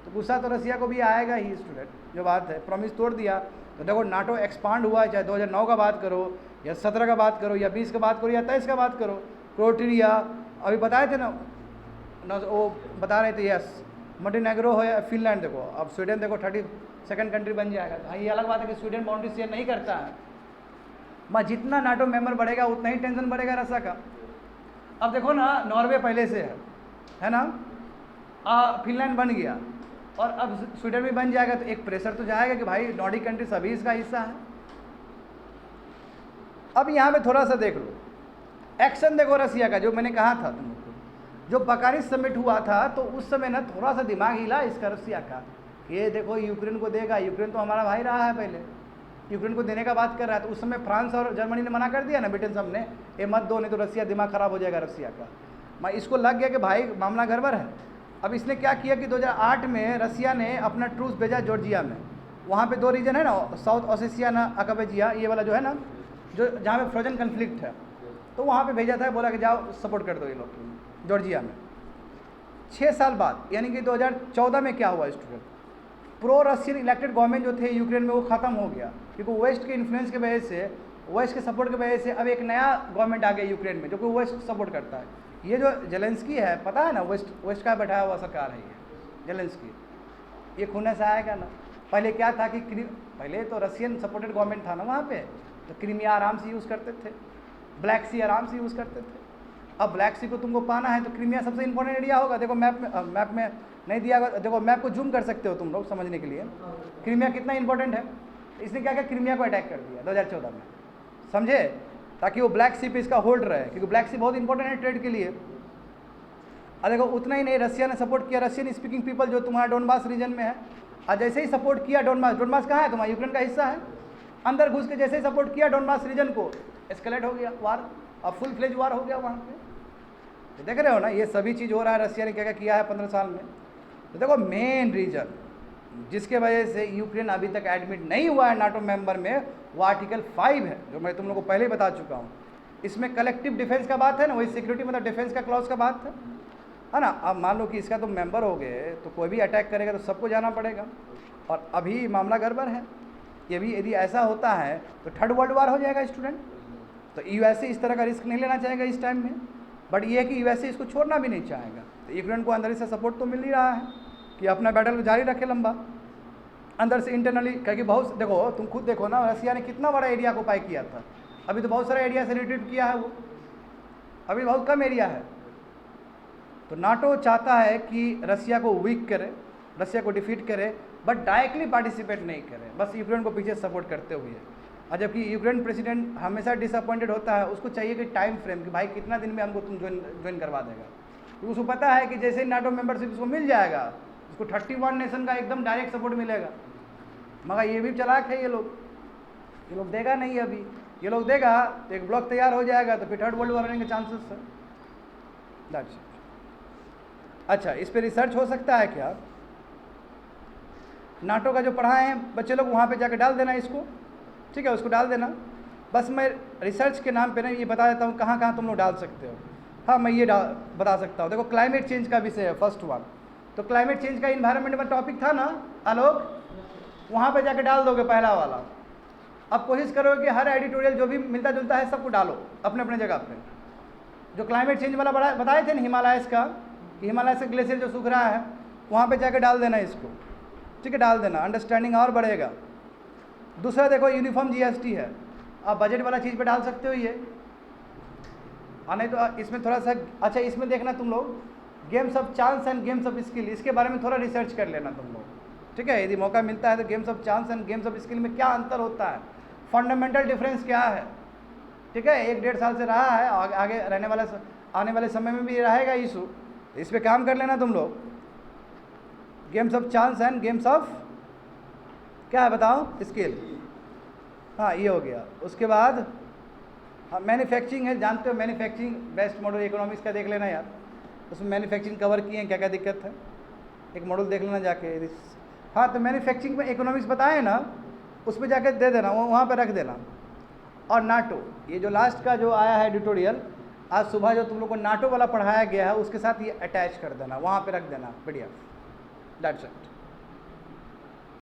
Speaker 1: तो गुस्सा तो रसिया को भी आएगा ही स्टूडेंट, जो बात है प्रॉमिस तोड़ दिया। तो देखो नाटो एक्सपांड हुआ है, चाहे 2009 का बात करो या 17 का बात करो या 20 का बात करो या 23 का बात करो। क्रोएशिया अभी बताए थे ना, वो बता रहे थे यस, मोंटेनेग्रो हो या फिनलैंड, देखो अब स्वीडन देखो 32nd कंट्री बन जाएगा। हाँ, ये अलग बात है कि स्वीडन बाउंड्री शेयर नहीं करता है, मैं जितना नाटो मेंबर बढ़ेगा उतना ही टेंशन बढ़ेगा रसिया का। अब देखो ना, नॉर्वे पहले से है ना, फिनलैंड बन गया और अब स्वीडन भी बन जाएगा, तो एक प्रेशर तो जाएगा कि भाई नॉर्डिक कंट्री सभी इसका हिस्सा है। अब यहाँ पे थोड़ा सा देख लो एक्शन, देखो रसिया का, जो मैंने कहा था तुमको, जो बकारिस समिट हुआ था, तो उस समय ना थोड़ा सा दिमाग हिला इसका रसिया का, ये देखो यूक्रेन को देगा, यूक्रेन तो हमारा भाई रहा है पहले, यूक्रेन को देने का बात कर रहा है। तो उस समय फ्रांस और जर्मनी ने मना कर दिया ना, ब्रिटेन सब ने, ये मत दो नहीं तो रसिया दिमाग खराब हो जाएगा रसिया का। मैं इसको लग गया कि भाई मामला गड़बड़ है। अब इसने क्या किया कि 2008 में रसिया ने अपना ट्रूस भेजा जॉर्जिया में, वहाँ पे 2 रीजन है ना, साउथ ओसेशिया ना अकाबेजिया, ये वाला जो है ना, जो जहाँ पे फ्रोजन कन्फ्लिक्ट है, तो वहाँ पे भेजा था, बोला कि जाओ सपोर्ट कर दो ये लोग जॉर्जिया में। 6 साल बाद यानी कि 2014 में क्या हुआ student, pro Russian elected government जो थे यूक्रेन में वो ख़त्म हो गया, क्योंकि वेस्ट के इन्फ्लुएंस की वजह से, वेस्ट के सपोर्ट की वजह से अब एक नया गवर्नमेंट आ गया यूक्रेन में जो कि वेस्ट सपोर्ट करता है। ये जो जेलेंस्की है, पता है ना, वेस्ट का बैठाया हुआ सरकार है ये जेलेंस्की, ये खूने से आएगा ना। पहले क्या था कि पहले तो रशियन सपोर्टेड गवर्नमेंट था ना वहाँ पे, तो क्रीमिया आराम से यूज़ करते थे, ब्लैक सी आराम से यूज़ करते थे, अब ब्लैक सी को तुमको पाना है तो क्रीमिया सबसे इंपॉर्टेंट एरिया होगा। देखो मैप में नहीं दिया होगा, देखो मैप को जूम कर सकते हो तुम लोग समझने के लिए। क्रीमिया कितना इंपॉर्टेंट है, इसने क्या किया, क्रीमिया को अटैक कर दिया 2014 में, समझे, ताकि वो ब्लैक सी पे इसका होल्ड रहे, क्योंकि ब्लैक सी बहुत इंपॉर्टेंट है ट्रेड के लिए। और देखो उतना ही नहीं, रशिया ने सपोर्ट किया, रशियन स्पीकिंग पीपल जो तुम्हारा डोनबास रीजन में है, और जैसे ही सपोर्ट किया डोनबास कहाँ है, तुम्हारा यूक्रेन का हिस्सा है, अंदर घुस के जैसे ही सपोर्ट किया डोनबास रीजन को, एस्केलेट हो गया वार, अब फुल फ्लेज वार हो गया वहाँ पे। तो देख रहे हो ना, ये सभी चीज़ हो रहा है, रशिया ने क्या क्या किया है 15 साल में। तो देखो मेन रीजन जिसके वजह से यूक्रेन अभी तक एडमिट नहीं हुआ है नाटो मेंबर में, वो आर्टिकल 5 है, जो मैं तुम लोग को पहले ही बता चुका हूँ। इसमें कलेक्टिव डिफेंस का बात है ना, वही सिक्योरिटी मतलब डिफेंस का क्लॉज का बात है ना। अब मान लो कि इसका तुम मेंबर हो गए तो कोई भी अटैक करेगा तो सबको जाना पड़ेगा, और अभी मामला गड़बड़ है। ये भी यदि ऐसा होता है तो थर्ड वर्ल्ड वार हो जाएगा स्टूडेंट। तो यूएसए इस तरह का रिस्क नहीं लेना चाहेगा इस टाइम में, बट ये है कि यूएसए इसको छोड़ना भी नहीं चाहेगा। तो यूक्रेन को अंदर से सपोर्ट तो मिल ही रहा है कि अपना बैटल जारी रखे लंबा, अंदर से इंटरनली, क्योंकि बहुत देखो तुम खुद देखो ना, रशिया ने कितना बड़ा एरिया को ऑक्युपाई किया था, अभी तो बहुत सारे एरिया से रिट्रीट किया है वो, अभी बहुत कम एरिया है। तो नाटो चाहता है कि रशिया को वीक करे, रशिया को डिफीट करे, बट डायरेक्टली पार्टिसिपेट नहीं करे, बस यूक्रेन को पीछे सपोर्ट करते हुए। और जबकि यूक्रेन प्रेसिडेंट हमेशा डिसअपॉइंटेड होता है, उसको चाहिए कि टाइम फ्रेम कि भाई कितना दिन में हमको तुम ज्वाइन करवा देगा, तो उसको पता है कि जैसे ही नाटो मेंबरशिप उसको मिल जाएगा, उसको 31 नेशन का एकदम डायरेक्ट सपोर्ट मिलेगा। मगर ये भी चालाक है ये लोग देगा नहीं, अभी ये लोग देगा तो एक ब्लॉक तैयार हो जाएगा, तो फिर थर्ड वर्ल्ड वार होने के चांसेस है। That's it. अच्छा, इस पे रिसर्च हो सकता है क्या? नाटो का जो पढ़ाए हैं बच्चे लोग वहाँ पे जाके डाल देना इसको, ठीक है, उसको डाल देना। बस मैं रिसर्च के नाम पे ना ये बता देता हूँ कहाँ कहाँ तुम लोग डाल सकते हो। हाँ, मैं ये बता सकता हूँ। देखो क्लाइमेट चेंज का विषय है फर्स्ट वन, तो क्लाइमेट चेंज का इन्वायरमेंट में टॉपिक था ना आलोक, वहाँ पे जाके डाल दोगे पहला वाला। अब कोशिश करो कि हर एडिटोरियल जो भी मिलता जुलता है सबको डालो अपने अपने जगह पे। जो क्लाइमेट चेंज वाला बताए थे ना हिमालयस का, कि हिमालय से ग्लेशियर जो सूख रहा है, वहाँ पे जाके डाल देना इसको, ठीक है, डाल देना, अंडरस्टैंडिंग और बढ़ेगा। दूसरा देखो यूनिफॉर्म जीएसटी है, आप बजट वाला चीज़ पे डाल सकते हो ये, और नहीं तो इसमें थोड़ा सा, अच्छा इसमें देखना तुम लोग games of chance and games of skill, इसके बारे में थोड़ा रिसर्च कर लेना तुम लोग, ठीक है, यदि मौका मिलता है तो games of chance and games of skill में क्या अंतर होता है, फंडामेंटल डिफरेंस क्या है, ठीक है, 1-1.5 साल से रहा है, आगे आने वाले समय में भी रहेगा इशू, इस पर काम कर लेना तुम लोग। Games of chance and games of क्या है बताओ, स्किल, हाँ ये हो गया। उसके बाद हाँ मैन्युफैक्चरिंग है, जानते हो मैन्युफैक्चरिंग बेस्ट मॉडल इकोनॉमिक्स का देख लेना यार, उसमें मैन्युफैक्चरिंग कवर किए हैं, क्या क्या दिक्कत है, एक मॉडल देख लेना जाके। हाँ तो मैन्युफैक्चरिंग में इकोनॉमिक्स बताए ना, उस पर जाके दे देना, वहाँ पे रख देना। और नाटो, ये जो लास्ट का जो आया है एडिटोरियल आज सुबह जो तुम लोग को नाटो वाला पढ़ाया गया है, उसके साथ ये अटैच कर देना, वहाँ पे रख देना, बढ़िया, दैट्स इट।